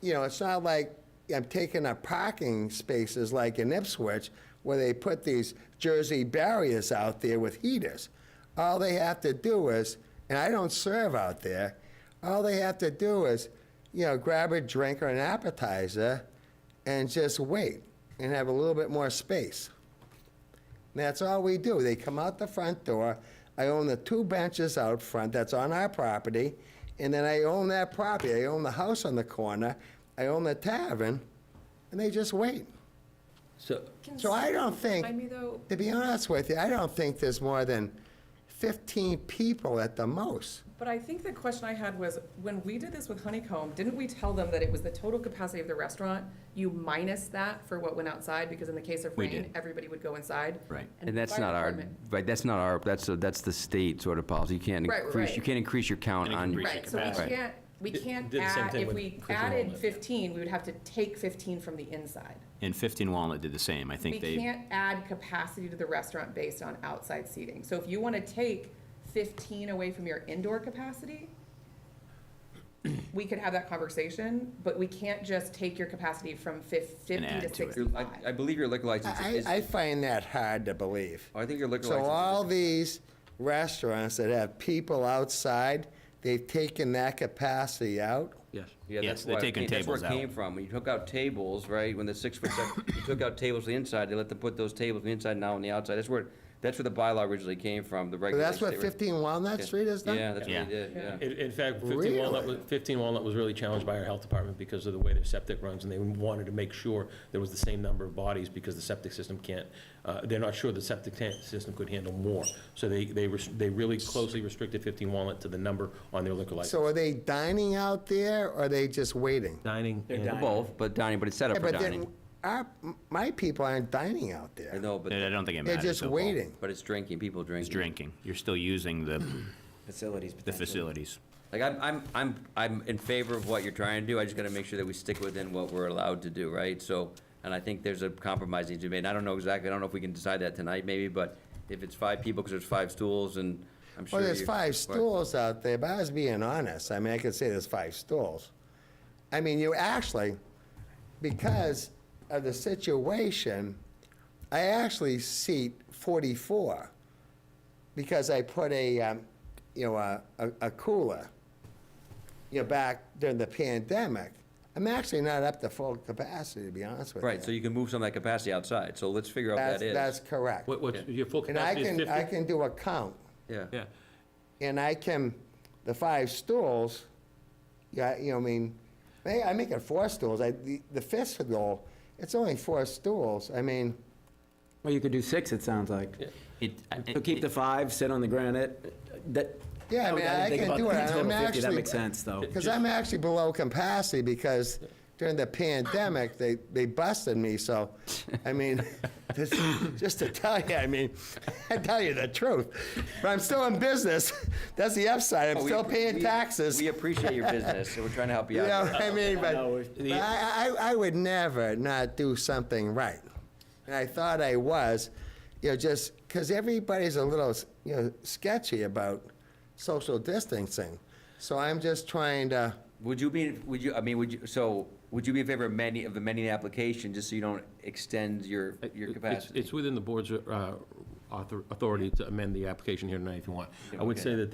it's not like I'm taking up parking spaces like in Ipswich, where they put these Jersey barriers out there with heaters. All they have to do is, and I don't serve out there, all they have to do is, grab a drink or an appetizer and just wait and have a little bit more space. And that's all we do. They come out the front door. I own the 2 benches out front that's on our property, and then I own that property. I own the house on the corner. I own the tavern, and they just wait. So, So I don't think, Remind me though, to be honest with you, I don't think there's more than 15 people at the most. but I think the question I had was, when we did this with Honeycomb, didn't we tell them that it was the total capacity of the restaurant, you minus that for what went outside, because in the case of We rain, did. everybody would go inside? Right. And that's fire not our, department- right, that's not our, that's the state sort of policy. You can't Right, increase, right. you can't increase your count Can't on. increase Right, so we Right. can't, we Did- can't did the same add, thing if with we Christian added Walnut. 15, we would have to take 15 from the inside. And 15 Walnut did the same. I We think they, can't add capacity to the restaurant based on outside seating. So if you want to take 15 away from your indoor capacity, we could have that conversation, but we can't just take your capacity from 50 add to to it. 65. I believe your liquor license is. I find that hard to believe. I think your liquor So license. all these restaurants that have people outside, they've taken that capacity out? yes. Yeah, Yes, that's they're why- taking that's where tables it came out. from. When you took out tables, right, when the 6 foot, you took out tables on the inside, they let them put those tables on the inside, now on the outside. That's where the bylaw originally came from, the So regulation. that's what 15 Walnut Street is done? Yeah, that's what Yeah. they did, yeah. In fact, Really? 15 Walnut was really challenged by our health department because of the way their septic runs, and they wanted to make sure there was the same number of bodies because the septic system can't, they're not sure the septic system could handle more. So they really closely restricted 15 Walnut to the number on their liquor license. So are they dining out there, or are they just waiting? Dining. They're and- dining. Both, but dining, but it's set up Yeah, for but then, dining. my people aren't dining out I there. know, but, I don't think it They're matters. just so, Paul. waiting. but it's drinking, people drinking. It's drinking. You're still using the Facilities, the potentially. facilities. Like, I'm in favor of what you're trying to do, I just gotta make sure that we stick within what we're allowed to do, right? So, and I think there's a compromise needs to be made, and I don't know exactly, I don't know if we can decide that tonight maybe, but if it's 5 people, because there's 5 stools, and I'm sure Well, there's you- 5 Right. stools out there, but I was being honest. I mean, I could say there's 5 stools. I mean, you actually, because of the situation, I actually seat 44, because I put a cooler, back during the pandemic. I'm actually not up to full capacity, to be honest with you. Right, so you can move some of that capacity outside, so let's figure out what that is. That's correct. What's, your full And I capacity is 50? can do a count. Yeah. Yeah. And I can, the 5 stools, I make it 4 stools. The fifth goal, it's only 4 stools. I mean, Well, you could do 6, it sounds like. So keep the 5, sit on the granite. Yeah, I mean, I can do it. I'm That actually, makes sense, though. because I'm actually below capacity, because during the pandemic, they busted me, so, I mean, just to tell you, I tell you the truth. But I'm still in business. That's the upside. I'm Oh, still paying taxes. We appreciate your business, and we're trying to help you You know out. what I mean? But No, but I would never not do something right. And I thought I was, just because everybody's a little, sketchy about social distancing. So I'm just trying to, Would you be in favor of amending the application, just so you don't extend your capacity? It's within the board's authority to amend the application here tonight if you want. I would say that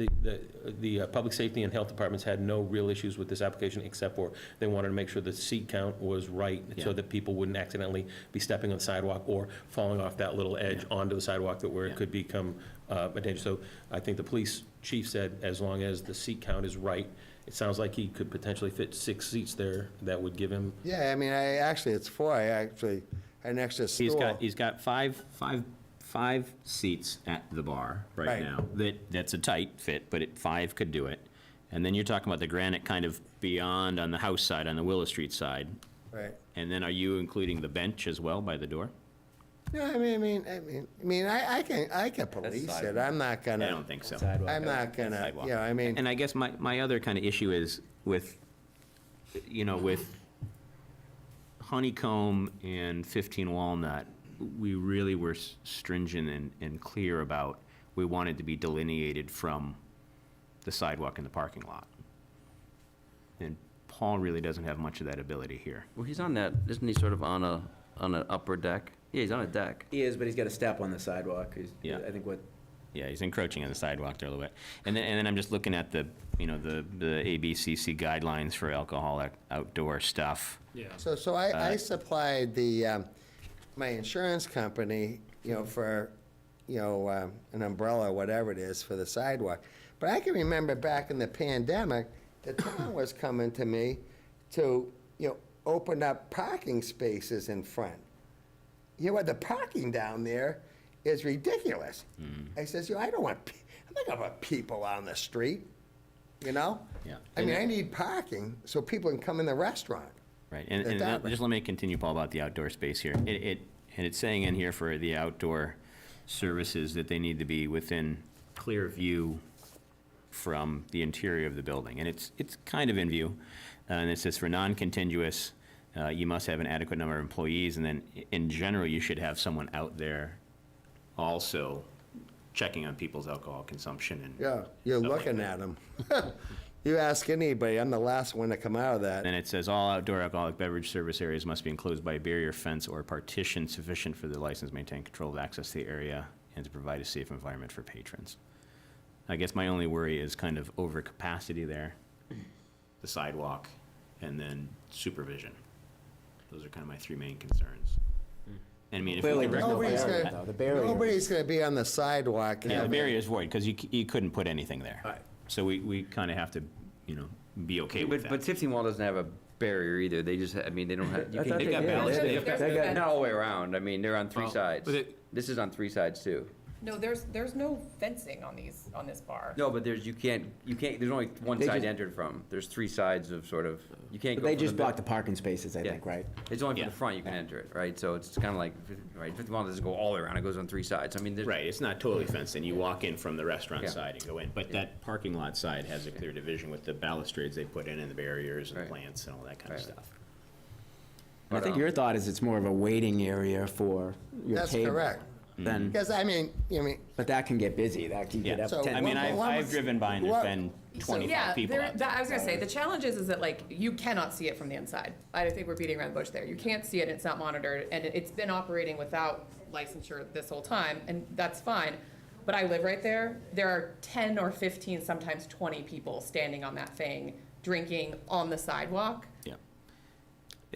the public safety and health departments had no real issues with this application, except for they wanted to make sure the seat count was right, so Yeah. that people wouldn't accidentally be stepping on the sidewalk or falling off that little edge onto the sidewalk where it could become a danger. So I think the police chief said, as long as the seat count is right, it sounds like he could potentially fit 6 seats there that would give him. it's 4. I actually had an extra stool. He's got five seats at the bar right Right. now. That's a tight fit, but 5 could do it. And then you're talking about the granite kind of beyond on the house side, on the Willow Street side. Right. And then are you including the bench as well by the door? No, I can police it. sidewalk. I'm not gonna. I don't think so. I'm not gonna, Sidewalk. And I guess my other kind of issue is with Honeycomb and 15 Walnut, we really were stringent and clear about, we wanted to be delineated from the sidewalk in the parking lot. And Paul really doesn't have much of that ability here. Well, he's on that, isn't he sort of on an upper deck? Yeah, he's on a deck. He is, but he's got a step on the sidewalk. Yeah. I think what Yeah, he's encroaching on the sidewalk there a little bit. And then I'm just looking at the, you know, the ABCC guidelines for alcoholic outdoor stuff. Yeah. So I supplied the, my insurance company, you know, for, you know, an umbrella, whatever it is, for the sidewalk. But I can remember back in the pandemic, the town was coming to me to, you know, open up parking spaces in front. You know what, the parking down there is ridiculous. I says, you know, I don't want, I'm not gonna put people on the street, you know? Yeah. I mean, I need parking so people can come in the restaurant. Right, and At that just let me continue, Paul, about the outdoor space here. And it's saying in here for the outdoor services that they need to be within clear view from the interior of the building. And it's kind of in view. And it says for non-contiguous, you must have an adequate number of employees. And then in general, you should have someone out there also checking on people's alcohol consumption and. Yeah, you're stuff like looking that. at them. You ask anybody, I'm the last one to come out of that. Then it says all outdoor alcoholic beverage service areas must be enclosed by a barrier fence or partition sufficient for the license to maintain control of access to the area and to provide a safe environment for patrons. I guess my only worry is kind of overcapacity there, the sidewalk, and then supervision. Those are kind of my three main concerns. And I mean, if we Clearly, can there's no rectify. Nobody's barrier, gonna- though. The barrier. Nobody's gonna be on the sidewalk. Yeah, the barrier is void, because you couldn't put anything there. Right. So we kind of have to, you know, be okay with But that. 15 Wall doesn't have a barrier either. They just, I mean, they don't have, you I can. thought They've got did. ballots. They They've got- Not all the way around. I mean, they're on three Well, sides. but it- This is on three sides too. No, there's no fencing on this bar. No, but you can't, there's only one They side just- entered from. There's three sides of sort of, you can't But go. they from just the blocked the parking spaces, I Yeah. think, right? It's only Yeah. from the front you can enter it, right? So it's kind of like, right, 50 Wall doesn't go all the way around. It goes on three sides. I mean, there's. Right, it's not totally fenced in. You walk in from the restaurant Yeah. side and go in. But that parking lot side has a clear division with the balustrades they put in and the barriers and the Right. plants and all that kind of Right. stuff. I think But, your thought is it's more of a waiting area for your That's table. correct. Then, Because, I mean, but that can get busy. That can get Yeah. up So 10. I mean, What- what I've was- driven by and there's what- been Yeah, 25 people out there. I was gonna say, the challenge is that like, you cannot see it from the inside. I think we're beating around the bush there. You can't see it, it's not monitored, and it's been operating without licensure this whole time, and that's fine. But I live right there. There are 10 or 15, sometimes 20 people standing on that thing, drinking on the sidewalk. Yeah.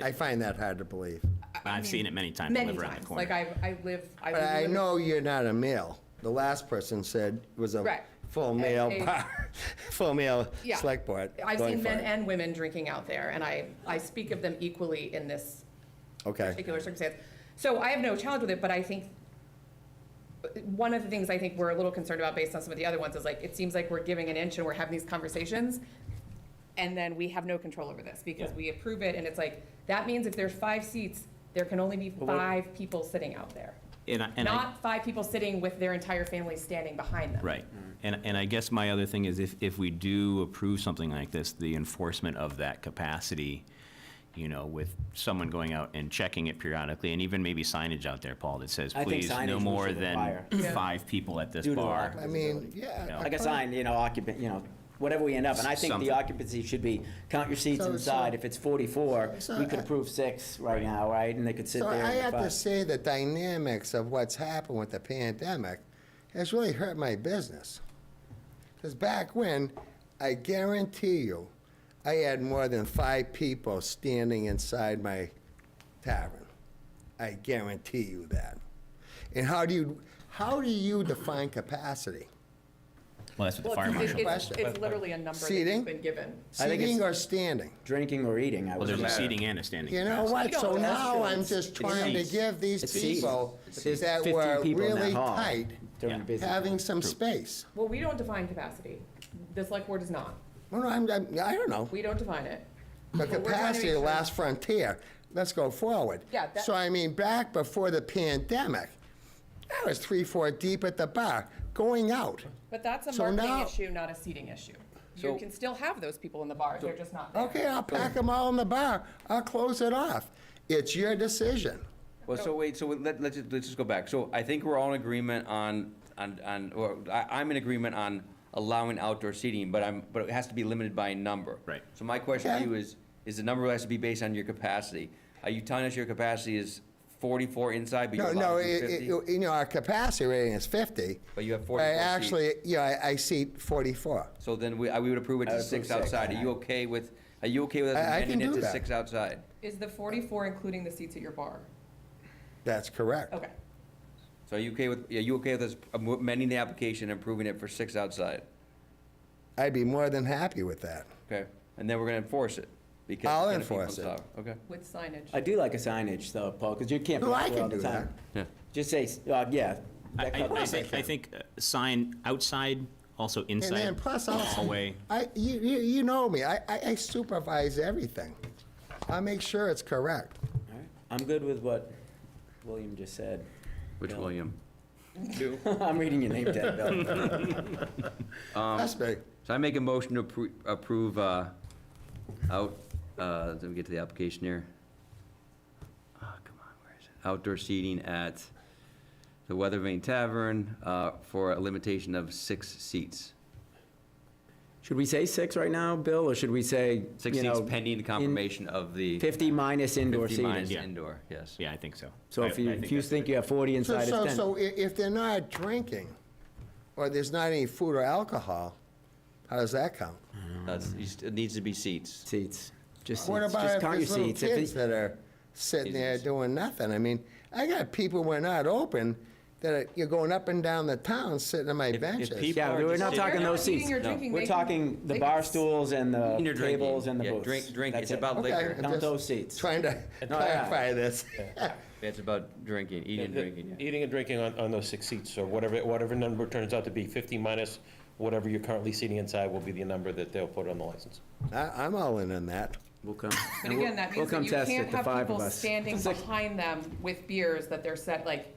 I find that hard to believe. I've seen it many times. I Many live around the times. corner. Like I live. But I know you're not a male. The last person said it was a Right. full male A- bar, full male Yeah. select board. I've going seen for men it. and women drinking out there, and I speak of them equally in this Okay. particular circumstance. So I have no challenge with it, but I think one of the things I think we're a little concerned about based on some of the other ones is like, it seems like we're giving an inch and we're having these conversations, and then we have no control over this because we approve it, and it's like, that means if there's 5 seats, there can only be 5 people sitting out there. And I- Not 5 people sitting with their entire family standing behind them. Right. And I guess my other thing is if we do approve something like this, the enforcement of that capacity, you know, with someone going out and checking it periodically, and even maybe signage out there, Paul, that says, I think please, signage no we more should than require. 5 people at this Due to bar. I mean, yeah. Like a sign, you know, occupant, you know, whatever we end up. And I think Something. the occupancy should be, count your seats So- inside. If it's 44, So we could I- approve 6 right now, right? And they could sit So there. I and have to five. say the dynamics of what's happened with the pandemic has really hurt my business. Because back when, I guarantee you, I had more than 5 people standing inside my tavern. I guarantee you that. And how do you define capacity? Well, that's what the Well, fire marshal. it's literally a number that Seating? you've been given. I think Seating it's- or standing? Drinking or eating, I Well, would there's a imagine. seating and a standing You know capacity. what? don't So know. now true. I'm It's- just it's trying to seats. give these It's seats. people There's that 15 were people in that really hall tight, during busy having time. some space. Well, we don't define capacity. The select board does not. Well, no, I don't know. We don't define it. The But we're trying to capacity make of sure- last frontier, let's go forward. Yeah, that- So I mean, back before the pandemic, I was 3, 4 deep at the bar, going out. But that's a So marketing now- issue, not a seating issue. You So- can still have those people in the bar, they're just not there. Okay, I'll pack them all in the bar, I'll close it off. It's your decision. Well, so wait, so let's just go back. So I think we're all in agreement on, or I'm in agreement on allowing outdoor seating, but it has to be limited by number. Right. So my question to Okay. you is the number has to be based on your capacity. Are you telling us your capacity is 44 inside, but you're No, allowed no, to do 50? our capacity rating is 50. But you have I 44 seats. actually, I seat 44. So then we would approve it I to would 6 approve 6, outside. Are yeah. you okay with us I can amending it do to that. 6 outside? Is the 44 including the seats at your bar? That's correct. Okay. So are you okay with us amending the application and approving it for 6 outside? I'd be more than happy with that. Okay, and then we're gonna enforce it? Because I'll it's gonna be enforce it. on top. Okay. With signage. I do like a signage though, Paul, because you can't. No, I block it can all the do time. Yeah. Just say, yeah. that covers it. I think sign outside, also And inside. then plus also, Hallway. you know me, I supervise everything. I make sure it's correct. All right. I'm good with what William just said. Which Bill. William? I'm reading your name tag, Bill. That's big. So I make a motion to approve, let me get to the application here. Come on, where is it? Outdoor seating at the Weather Vane Tavern, for a limitation of 6 seats. Should we say 6 right now, Bill, or should we say, 6 you seats know, pending the confirmation of the 50 minus indoor 50 minus seating? Yeah. indoor, yes. Yeah, I think so. So I if you that's think good. you have 40 inside, it's 10. So if they're not drinking, or there's not any food or alcohol, how does that count? It needs to be seats. Seats. Just What seats. about Just if count your there's little seats. If kids it- that are sitting there Jesus. doing nothing? I mean, I got people who are not open, you're going up and down the town, sitting on my benches. people Yeah, are we're just not sitting- talking They're those not eating seats. or No. drinking, We're they talking the they bar can- stools and the Eating or drinking. tables and the Yeah, booths. drink. That's It's it. about Okay, liquor. I'm Count just those seats. Trying to No, yeah. clarify this. It's about drinking, eating and drinking, yeah. Eating and drinking on those 6 seats, or whatever number turns out to be, 50 minus whatever you're currently seating inside will be the number that they'll put on the license. I'm all in on that. We'll come. But and again, that we'll means that come you test can't it, the have 5 of people us. standing behind them with beers that they're set, like,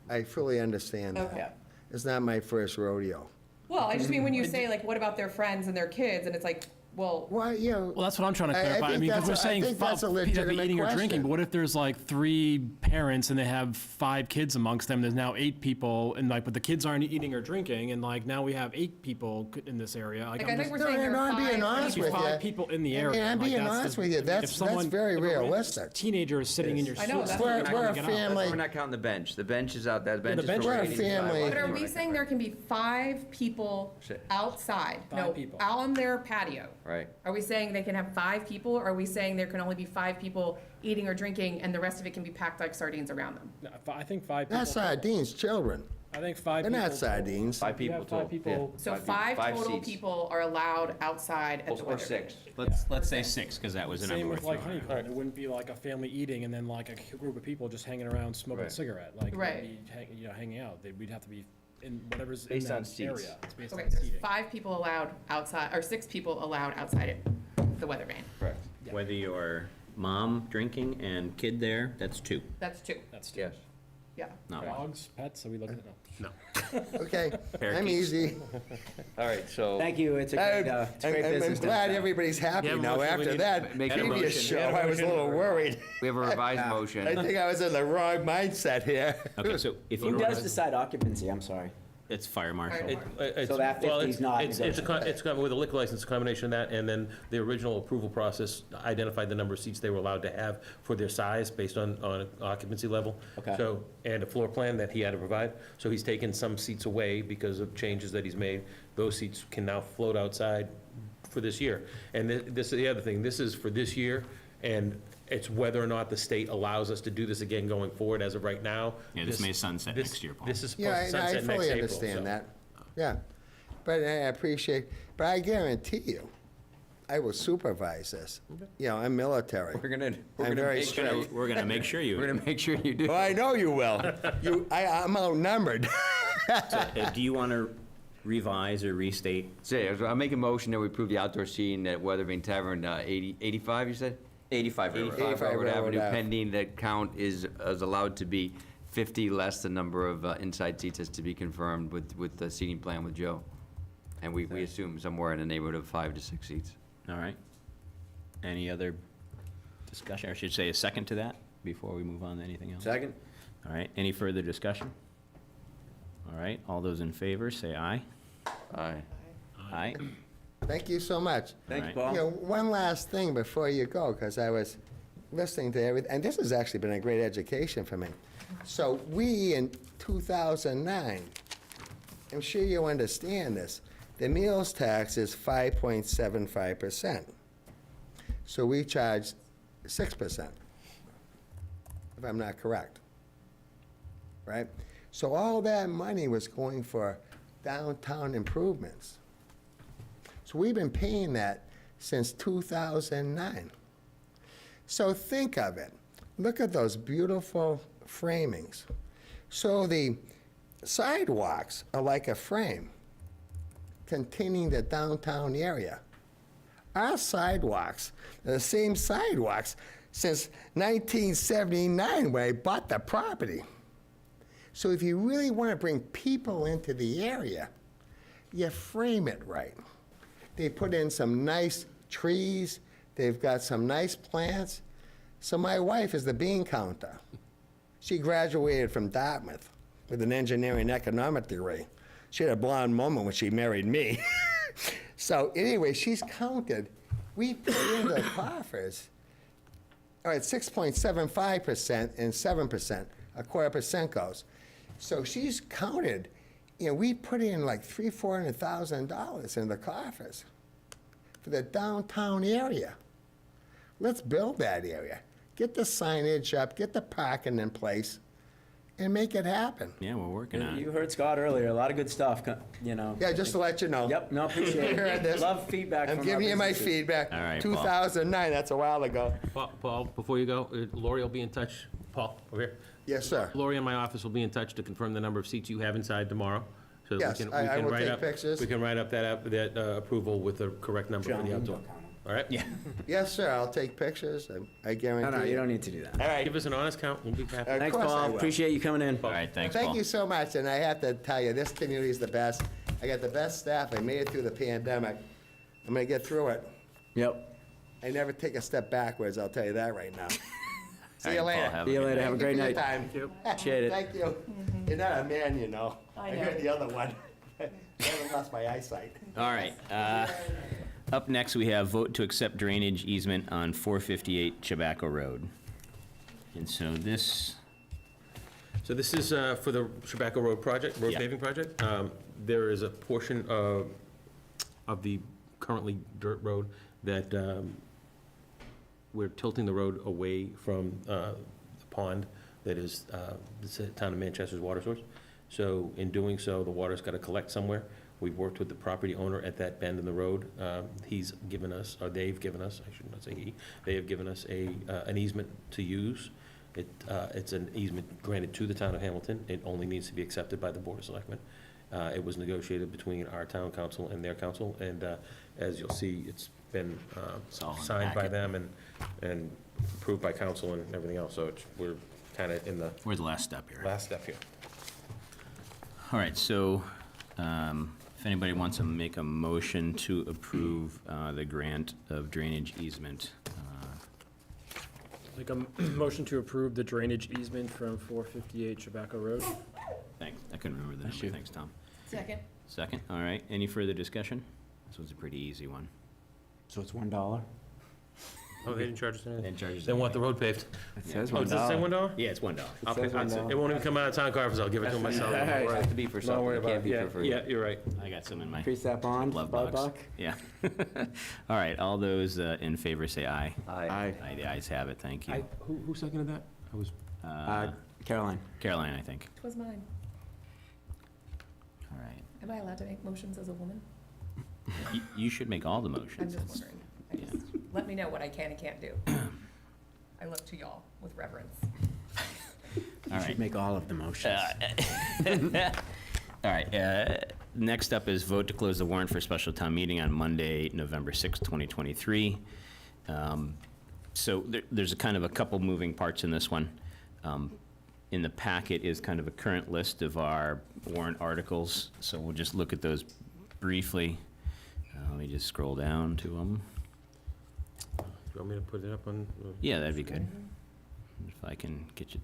I fully understand Okay. that. It's not my first rodeo. well, I just mean when you say, like, what about their friends and their kids, and it's like, well, Well, you know. Well, that's what I'm trying to I clarify. I think mean, because that's we're a- I saying think that's a people have to be legitimate eating or drinking, question. but what if there's like 3 parents and they have 5 kids amongst them? There's now 8 people, and like, but the kids aren't eating or drinking, and like now we have 8 people in this area. like, I'm I think just- we're No, saying no, there no, are I'm being 5 honest There's with you. 5 people in the I mean, area. I'm like, being that's the- honest with you. if That's someone- very if a realistic. Teenager is sitting in your I know, seat. that's We're- what we're a get out. family. We're not counting the bench. The bench is out, that bench the is bench for is- waiting. We're a family. But are we saying there can be 5 people Shit. outside? 5 No, people. out on their patio? Right. Are we saying they can have 5 people, or are we saying there can only be 5 people eating or drinking, and the rest of it can be packed like sardines around them? No, I think 5 people. That's sardines, children. I think 5 They're people. not sardines. 5 You people have total. 5 people. So Five 5 people, 5 total seats. people are allowed outside at the Or weather. 6. Let's say 6, because that was the Same number we're with like throwing. Honeycomb. It wouldn't be like a family eating and then like a group of people just hanging around smoking a Right. cigarette. Like, they'd Right. be hanging out. We'd have to be in whatever's Based in on that seats. area. It's based Okay, on there's seating. 5 people allowed outside, or 6 people allowed outside at the weather vane. Correct. Whether you're mom drinking and kid there, that's 2, That's 2, That's Yes. yeah. not 1. dogs, pets. Are we looking at? No. Okay, I'm Parakeets. easy. All right, so. Thank you, it's a great, it's a great I'm business. glad downtown. everybody's happy Yeah, now motion, we after need- that Make a previous motion. show. Yeah, I was a motion. little worried. We have a revised I motion. think I was in the wrong mindset here. Okay, so if Who you, does decide occupancy? I'm sorry. it's fire marshal. So that 50 is not negotiable. It's with a liquor license, a combination of that, and then the original approval process identified the number of seats they were allowed to have for their size based on occupancy level. Okay. So, and a floor plan that he had to provide. So he's taken some seats away because of changes that he's made. Those seats can now float outside for this year. And this is the other thing, this is for this year, and it's whether or not the state allows us to do this again going forward. As of right now. Yeah, this may sunset next year, Paul. This is Yeah, supposed to I sunset next fully April, so. understand that. Yeah, but I appreciate, but I guarantee you, I will supervise this. You know, I'm military. We're gonna I'm very make sure, strict. We're gonna make sure you. we're gonna make sure you do. Well, I know you will. I'm outnumbered. Do you want to revise or restate? Say, I'll make a motion that we approve the outdoor seating at Weather Vane Tavern, 85, you said? 85 Railroad. 85 Railroad Railroad Avenue, Ave. pending that count is allowed to be 50 less the number of inside seats is to be confirmed with the seating plan with Joe. And we assume somewhere in the neighborhood of 5 to 6 seats. All right. Any other discussion, or I should say a second to that, before we move on to anything else? Second? All right, any further discussion? All right, all those in favor, say aye. Aye. Aye. Thank you so much. Thank you, Right. Paul. You know, one last thing before you go, because I was listening to everything, and this has actually been a great education for me. So we, in 2009, I'm sure you understand this, the meals tax is 5.75%. So we charge 6%, if I'm not correct. Right? So all that money was going for downtown improvements. So we've been paying that since 2009. So think of it. Look at those beautiful framings. So the sidewalks are like a frame containing the downtown area. Our sidewalks are the same sidewalks since 1979 when I bought the property. So if you really want to bring people into the area, you frame it right. They put in some nice trees, they've got some nice plants. So my wife is the bean counter. She graduated from Dartmouth with an engineering economic degree. She had a blonde moment when she married me. So anyway, she's counted. We put in the coffers, all right, 6.75% and 7%, a quarter percent goes. So she's counted, you know, we put in like $300,000-$400,000 in the coffers for the downtown area. Let's build that area. Get the signage up, get the parking in place, and make it happen. Yeah, we're working on You it. heard Scott earlier, a lot of good stuff, you know. Yeah, just to let you know. Yep, no, appreciate Heard it. this. Love feedback from I'm our giving you my businesses. feedback. All right, Paul. 2009, that's a while ago. Paul, before you go, Lori will be in touch. Paul, over here. Yes, sir. Lori in my office will be in touch to confirm the number of seats you have inside tomorrow. So that Yes, we can I will write take up- pictures. We can write up that approval with the correct number for John, the outdoor. don't count 'em. All right? Yeah. Yes, sir, I'll take pictures, I guarantee No, you. no, you don't need to do that. All right. Give us an honest count, we'll be happy. Of Thanks, course I Paul. will. Appreciate you coming in. All right, thanks, Paul. Thank you so much, and I have to tell you, this community is the best. I got the best staff, I made it through the pandemic. I'm gonna get through it. Yep. I never take a step backwards, I'll tell you that right now. See you All right, Paul, later. have a See you good later. night. Have a great night. Thank you. Appreciate it. Thank you. You're not a man, you know. I I know. heard the other one. I haven't lost my eyesight. All right. Up next, we have vote to accept drainage easement on 458 Chabaco Road. And so this, So this is for the Chabaco Road project, road Yeah. paving project. There is a portion of the currently dirt road that we're tilting the road away from the pond that is the town of Manchester's water source. So in doing so, the water's got to collect somewhere. We've worked with the property owner at that bend in the road. He's given us, or they've given us, I should not say he, they have given us an easement to use. It's an easement granted to the town of Hamilton. It only needs to be accepted by the Board of Selectmen. It was negotiated between our town council and their council, and as you'll see, it's been It's all in the signed by packet. them and approved by council and everything else, so we're kind of in the where's the last step here? last step here. All right, so if anybody wants to make a motion to approve the grant of drainage easement, Like a motion to approve the drainage easement from 458 Chabaco Road. thanks, I couldn't remember the number, thanks, Tom. Second. Second, all right, any further discussion? This was a pretty easy one. So it's $1? Oh, they didn't charge us anything? Didn't charge us They want the road paved. It says Oh, does it say $1? Yeah, it's $1. I'll says pay- $1. It won't even come out of town conference, I'll give it to them myself. Alright. It has to be for Don't worry something, it can't about be it, for free. yeah, you're right. I got some in my Increase that bond, glove $5 box. Yeah. All right, all those in favor say aye. Aye. Aye, the ayes have it, thank you. Who seconded that? I was, Caroline. Caroline, I think. It was mine. All right. Am I allowed to make motions as a woman? You should make all the I'm motions. just wondering. Let me know what I can and can't do. I look to y'all with reverence. All right. Make all of the motions. All right, next up is vote to close the warrant for special town meeting on Monday, November 6th, 2023. So there's a kind of a couple moving parts in this one. In the packet is kind of a current list of our warrant articles, so we'll just look at those briefly. Let me just scroll down to them. you want me to put it up on? Yeah, that'd be good. If I can get you,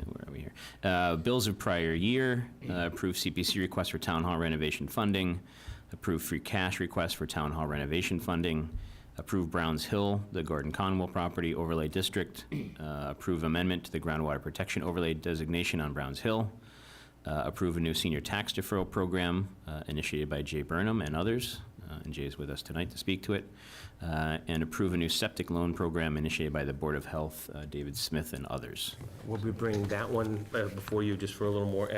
where are we here? Bills of prior year, approve CPC request for town hall renovation funding, approve free cash request for town hall renovation funding, Approve Browns Hill, the Gordon Conwell property overlay district. Approve amendment to the groundwater protection overlay designation on Browns Hill. Approve a new senior tax deferral program initiated by Jay Burnham and others, and Jay is with us tonight to speak to it. And approve a new septic loan program initiated by the Board of Health, David Smith and others. We'll be bringing that one before you just for a little more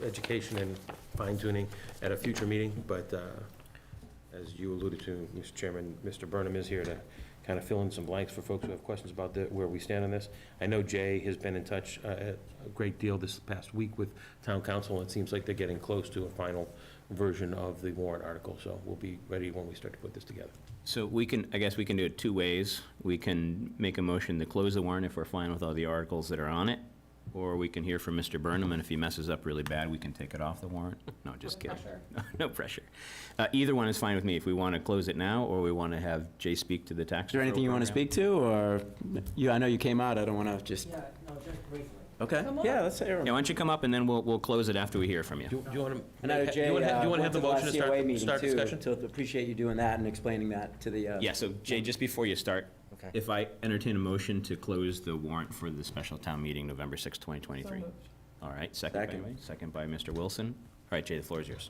education and fine tuning at a future meeting, but as you alluded to, Mr. Chairman, Mr. Burnham is here to kind of fill in some blanks for folks who have questions about where we stand on this. I know Jay has been in touch a great deal this past week with town council, and it seems like they're getting close to a final version of the warrant article, so we'll be ready when we start to put this together. So we can, I guess we can do it two ways. We can make a motion to close the warrant if we're fine with all the articles that are on it, or we can hear from Mr. Burnham, and if he messes up really bad, we can take it off the warrant. No, just kidding. No pressure. Either one is fine with me, if we want to close it now, or we want to have Jay speak to the tax. Is there anything you want to speak to, or, I know you came out, I don't want to just, Yeah, no, just briefly. okay? Yeah, let's say. Yeah, why don't you come up, and then we'll close it after we hear from you. Do you want to? And I know Jay, Do you want to have went the to motion last to COA meeting start too, discussion? So appreciate you doing that and explaining that to the. Yeah, so Jay, just before you start, Okay. if I entertain a motion to close the warrant for the special town meeting, November 6, 2023. All right, second by Mr. Wilson. All right, Jay, the floor is yours.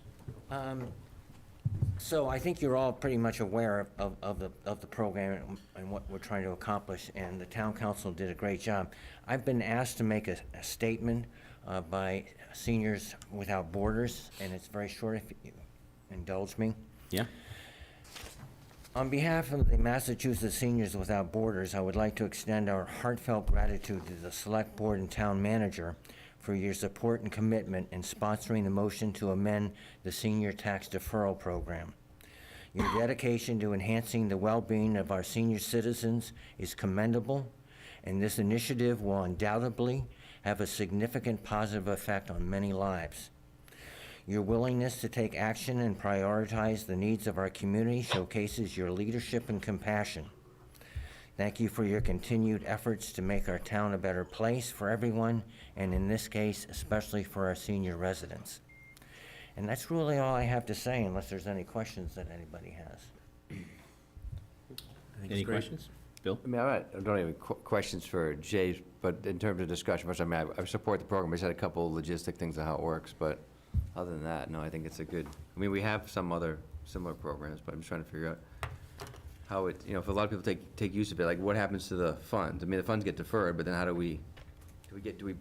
So I think you're all pretty much aware of the program and what we're trying to accomplish, and the town council did a great job. I've been asked to make a statement by Seniors Without Borders, and it's very short, if you indulge me. Yeah? On behalf of the Massachusetts Seniors Without Borders, I would like to extend our heartfelt gratitude to the Select Board and Town Manager for your support and commitment in sponsoring the motion to amend the Senior Tax Deferral Program. Your dedication to enhancing the well-being of our senior citizens is commendable, and this initiative will undoubtedly have a significant positive effect on many lives. Your willingness to take action and prioritize the needs of our community showcases your leadership and compassion. Thank you for your continued efforts to make our town a better place for everyone, and in this case, especially for our senior residents. And that's really all I have to say, unless there's any questions that anybody has. Any questions? Bill? I mean, I don't have any questions for Jay, but in terms of discussion, first, I mean, I support the program. I just had a couple of logistic things on how it works, but other than that, no, I think it's a good, I mean, we have some other similar programs, but I'm just trying to figure out how it, you know, if a lot of people take use of it, like what happens to the funds? I mean, the funds get deferred, but then how do we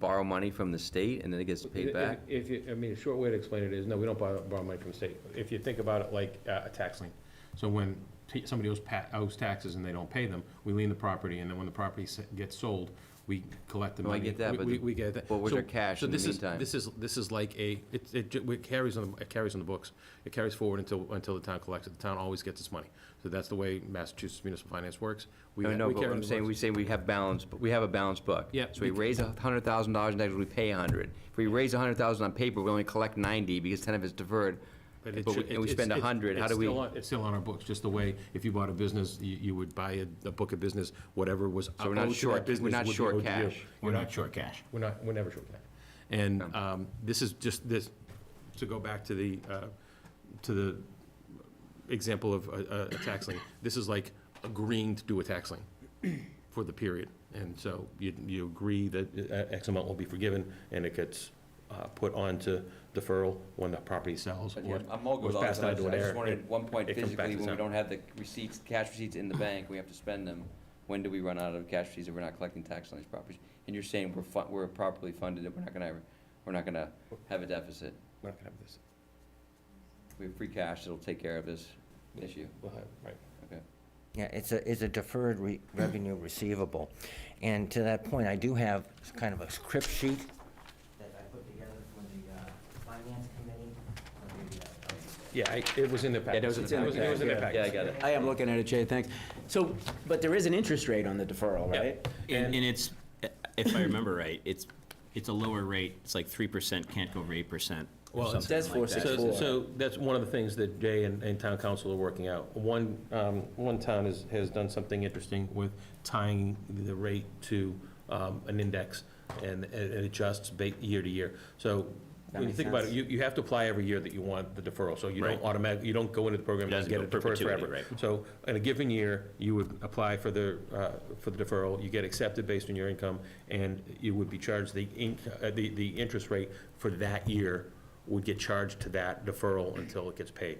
borrow money from the state and then it gets paid back? I mean, a short way to explain it is, no, we don't borrow money from the state. If you think about it like a tax lien. So when somebody owes taxes and they don't pay them, we lien the property, and then when the property gets sold, we collect the No, I money. get that, but We get that. what was So- our cash so in the this is- meantime? This is like it carries on the books. It carries forward until the town collects it. The town always gets its money. So that's the way Massachusetts municipal finance works. No, no, but carry what I'm the saying, books. we say we have balance, but we have a balanced book. Yeah, So we raise $100,000 in taxes, we pay 100. If we raise 100,000 on paper, we only collect 90 because 10 of it's deferred. But And we spend 100, how do we? It's still on our books, just the way, if you bought a business, you would buy a book of business, whatever was So we're not owed to short- that business we're not would be short owed to you. cash. We're not short cash. We're never short cash. And this is just this, to go back to the example of a tax lien, this is like agreeing to do a tax lien for the period. And so you agree that X amount will be forgiven, and it gets put onto deferral when the property sells. But or yeah, I'm all good goes with all past this. I that to an just heir. wanted, at one point it comes back physically, to when we town. don't have the receipts, cash receipts in the bank, we have to spend them. When do we run out of cash receipts if we're not collecting tax on these properties? And you're saying we're properly funded, and we're not gonna have a deficit. We're not gonna have this. We have free cash that'll take care of this issue. We'll have, right. Okay. Yeah, it's a deferred revenue receivable. And to that point, I do have kind of a script sheet that I put together for the finance committee. Yeah, it was in the packet. it was in the It was in the packet. packet. Yeah, I got it. I am looking at it, Jay, thanks. So, but there is an interest rate on the deferral, Yeah. right? And it's, if I remember right, it's a lower rate. It's like 3%, can't go over 8%. or Well, it something says like that. 4.64. So that's one of the things that Jay and town council are working out. One town has done something interesting with tying the rate to an index, and it adjusts year to year. So when you makes think about it, sense. you have to apply every year that you want the deferral, so you don't Right. automatically, you don't go into the program It and doesn't get go it deferred perpetuity, forever. right. So in a given year, you would apply for the deferral, you get accepted based on your income, and you would be charged the interest rate for that year would get charged to that deferral until it gets paid.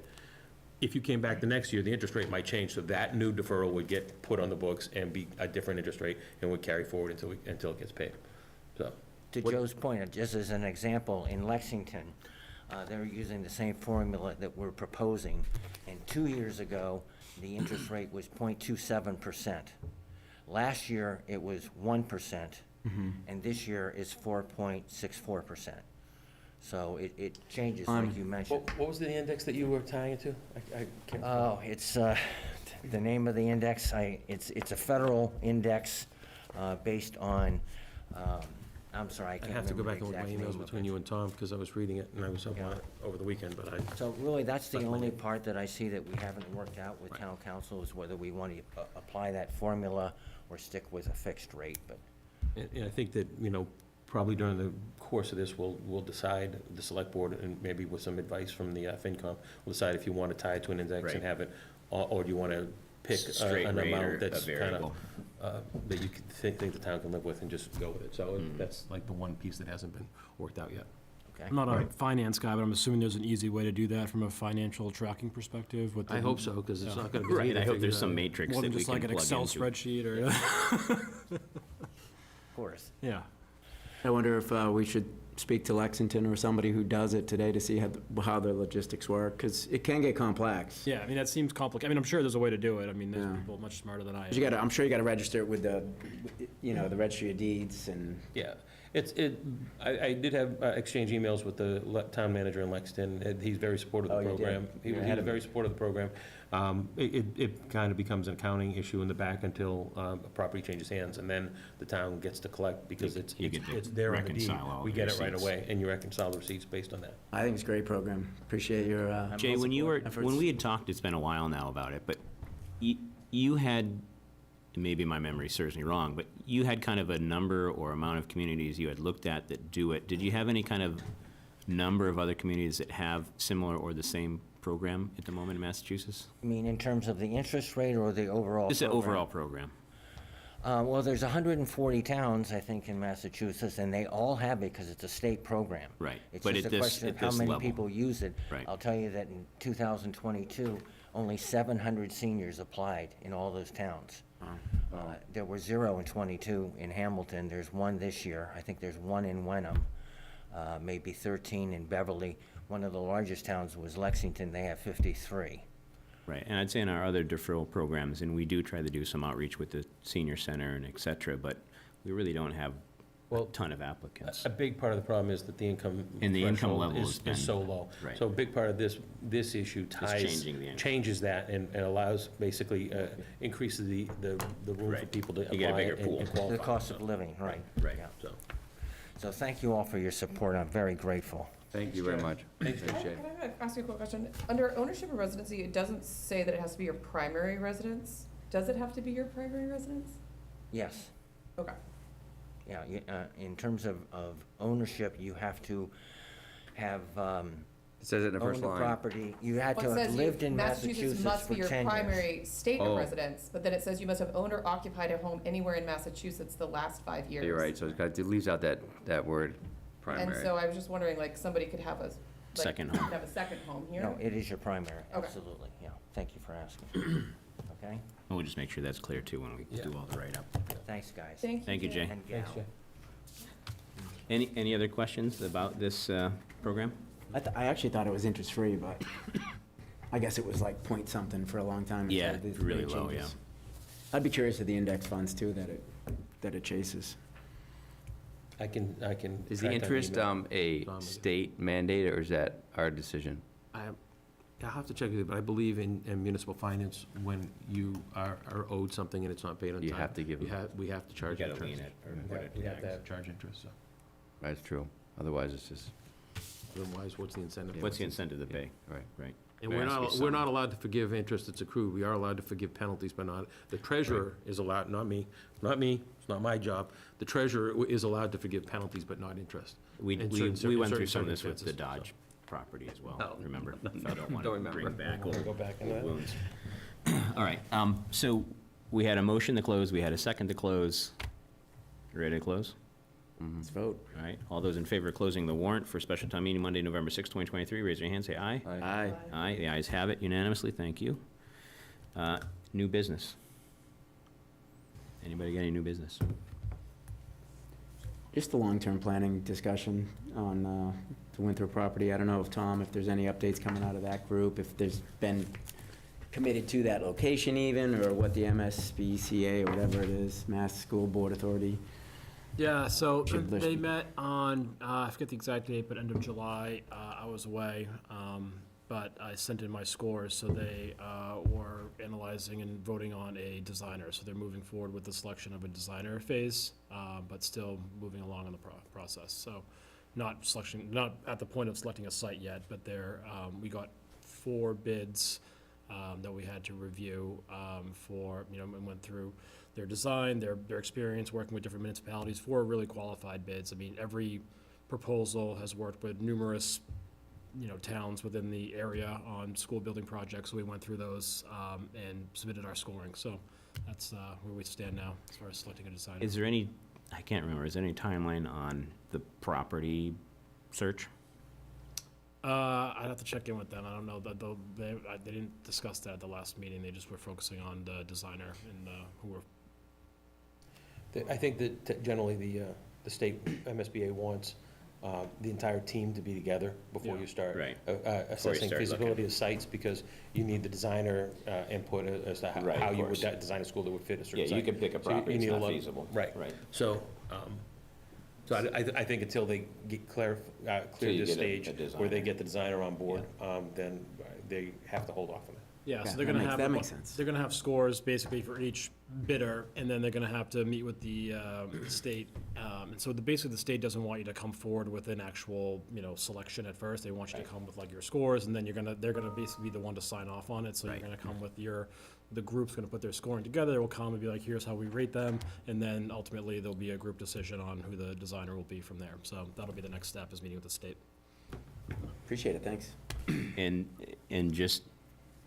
If you came back the next year, the interest rate might change, so that new deferral would get put on the books and be a different interest rate and would carry forward until it gets paid. So, To Joe's point, just as an example, in Lexington, they're using the same formula that we're proposing. And 2 years ago, the interest rate was 0.27%. Last year, it was 1%, and this year is 4.64%. So it changes, like you mentioned. what was the index that you were tying it to? I can't. Oh, it's, the name of the index, it's a federal index based on, I'm sorry, I I can't have to go remember back the and look at my exact emails name of between it. you and Tom, because I was reading it, and I was up on it over the weekend, but I, So really, that's the That's my only name. part that I see that we haven't worked out with town council, is whether we want to apply that formula or stick with a fixed rate, but and I think that, probably during the course of this, we'll decide, the select board, and maybe with some advice from the FinCom, we'll decide if you want to tie it to an index and Right. have it, or do you want to pick Straight an rate or amount a that's kind variable. of, that you think the town can live with and just go with it. So that's like the one piece that hasn't been worked out yet. okay. I'm not a finance guy, but I'm assuming there's an easy way to do that from a financial tracking perspective with the. I hope so, because it's Yeah. not going to be. Right, easy to I hope figure there's it some out. matrix More that than we just can like an plug Excel into. spreadsheet or, Of course. yeah. I wonder if we should speak to Lexington or somebody who does it today to see how their logistics work, because it can get complex. Yeah, I mean, that seems complicated. I mean, I'm sure there's a way to do it. I mean, there's Yeah. people much smarter than I am. You gotta, I'm sure you gotta register it with the, the registry of deeds and. Yeah, I did have exchange emails with the town manager in Lexington, and he's very supportive of Oh, the you did? program. He You're was ahead of very me. supportive of the program. It kind of becomes an accounting issue in the back until a property changes hands, and then the town gets to collect, because You get to it's there on the deed. reconcile all We the get it right receipts. away, and you reconcile the receipts based on that. I think it's a great program. Appreciate your, Jay, when you were, efforts. when we had talked, it's been a while now about it, but you had, maybe my memory serves me wrong, but you had kind of a number or amount of communities you had looked at that do it. Did you have any kind of number of other communities that have similar or the same program at the moment in Massachusetts? I mean, in terms of the interest rate or the overall Just the program? overall program. Well, there's 140 towns, I think, in Massachusetts, and they all have it because it's a state program. Right, It's but just at a this- question of at how this many level. people use it. Right. I'll tell you that in 2022, only 700 seniors applied in all those towns. There were 0 in '22 in Hamilton. There's 1 this year. I think there's 1 in Wenham, maybe 13 in Beverly. One of the largest towns was Lexington. They have 53. Right, and I'd say in our other deferral programs, and we do try to do some outreach with the senior center and et cetera, but we really don't have a Well, ton of applicants. A big part of the problem is that the income And the income threshold level has is been- so low. right. So a big part of this issue changing the income. changes that and allows, basically, increases the room for Right. people to apply You get a bigger and pool. qualify. The cost of living, right. Right. Yeah. So, So thank you all for your support. I'm very grateful. Thank you very much. Thanks, Dave. Appreciate it. Can I ask you a quick question? Under ownership of residency, it doesn't say that it has to be your primary residence. Does it have to be your primary residence? Yes. Okay. Yeah, in terms of ownership, you have to have It says it in the owned first the line. property. You had Well, to it have says lived in Massachusetts Massachusetts must be for your 10 years. primary state Oh. of residence, but then it says you must have owned or occupied a home anywhere in Massachusetts the last 5 years. You're right, so it leaves out that word, primary. And so I was just wondering, like, somebody could have a. Second home. Could have a second home here? No, it is your primary, Okay. absolutely, yeah. Thank you for asking. Okay? And we'll just make sure that's clear too when we do all the write-up. Thanks, guys. Thank you, Jay. And gal. Thanks, Jay. Any other questions about this program? I actually thought it was interest-free, but I guess it was like point something for a long time. Yeah, until these really rate low, changes. I'd be curious of the index funds too that it chases. I can. Is the track down interest email. a Tom, is it? state mandate, or is that our decision? I'll have to check with you, but I believe in municipal finance, when you are owed something and it's not paid on time. You have to give We them. have to charge You gotta interest. lien it or Yeah, put it we have to tax. have charge interest, so. That's true. Otherwise, it's just, Otherwise, what's the incentive? What's the incentive to pay? right. Right. And There we're has to be not, some- we're not allowed to forgive interest that's accrued. We are allowed to forgive penalties, but not, the treasurer is allowed, not me, it's not my job. The treasurer is allowed to forgive penalties, but not interest. We in we certain went through certain some of this with the circumstances, Dodge property as well, Oh, remember? If I don't want don't to bring remember. back so. old Go back into that. wounds. All right, so we had a motion to close, we had a second to close. Ready to close? Let's vote. All right, all those in favor of closing the warrant for special town meeting Monday, November 6, 2023, raise your hand, say aye. Aye. Aye, the ayes have it unanimously, thank you. New business. Anybody got any new business? Just the long-term planning discussion on the Winthrop property. I don't know if, Tom, if there's any updates coming out of that group, if there's been committed to that location even, or what the MSBCA, or whatever it is, Mass School Board Authority. Yeah, so Should list- they met on, I forget the exact date, but end of July. I was away, but I sent in my scores, so they were analyzing and voting on a designer. So they're moving forward with the selection of a designer phase, but still moving along in the process. So not at the point of selecting a site yet, but we got 4 bids that we had to review for, and went through their design, their experience working with different municipalities, 4 really qualified bids. I mean, every proposal has worked with numerous, towns within the area on school building projects. So we went through those and submitted our scoring. So that's where we stand now as far as selecting a designer. Is there any, I can't remember, is there any timeline on the property search? I'd have to check in with them. I don't know, they didn't discuss that at the last meeting. They just were focusing on the designer and who were. I think that generally the state MSBA wants the entire team to be together before Yeah. you start Right. assessing start feasibility looking. of sites, because you need the designer input as to Right, how of you would course. design a school that would fit a certain Yeah, site. you can pick a So you property, it's need a not lot- feasible. Right. Right. So, I think until they get clear you this get a stage, where designer. they get the designer on board, then they have to hold off on it. Yeah, Yeah, so they're that gonna makes- have, that makes sense. they're gonna have scores basically for each bidder, and then they're gonna have to meet with the state. And so basically, the state doesn't want you to come forward with an actual, selection at first. They want you to come with like your scores, and then they're gonna basically be the one to sign off on it. So you're Right. gonna come with the group's gonna put their scoring together. They will come and be like, here's how we rate them, and then ultimately, there'll be a group decision on who the designer will be from there. So that'll be the next step, is meeting with the state. Appreciate it, thanks. And just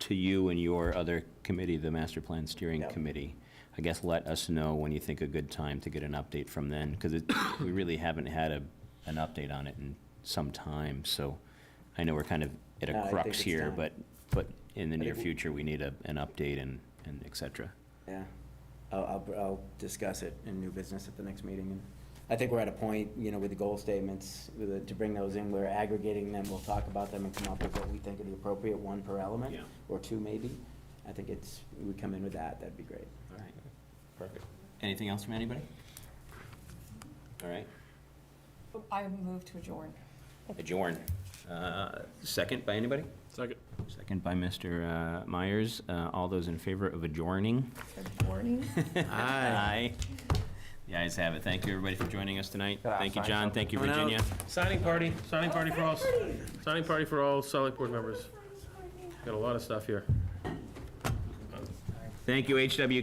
to you and your other committee, the Master Plan Steering Yep. Committee, I guess let us know when you think a good time to get an update from them, because we really haven't had an update on it in some time, so I know we're kind of at I a think crux it's here, time. but in the I near think we- future, we need an update and et cetera. Yeah, I'll discuss it in new business at the next meeting. And I think we're at a point, with the goal statements, to bring those in, we're aggregating them, we'll talk about them and come up with what we think are the appropriate one per element, Yeah. or 2 maybe. I think we come in with that'd be great. All right. Perfect. Anything else from anybody? All right, I move to adjourn. adjourn. Second by anybody? Second. Second by Mr. Myers. All those in favor of adjourning? Adjourning? Aye. The ayes have it. Thank you, everybody, for joining us tonight. Thank you, John. Thank you, Coming out. Virginia. Signing party for all select board members. Got a lot of stuff here. Thank you, HW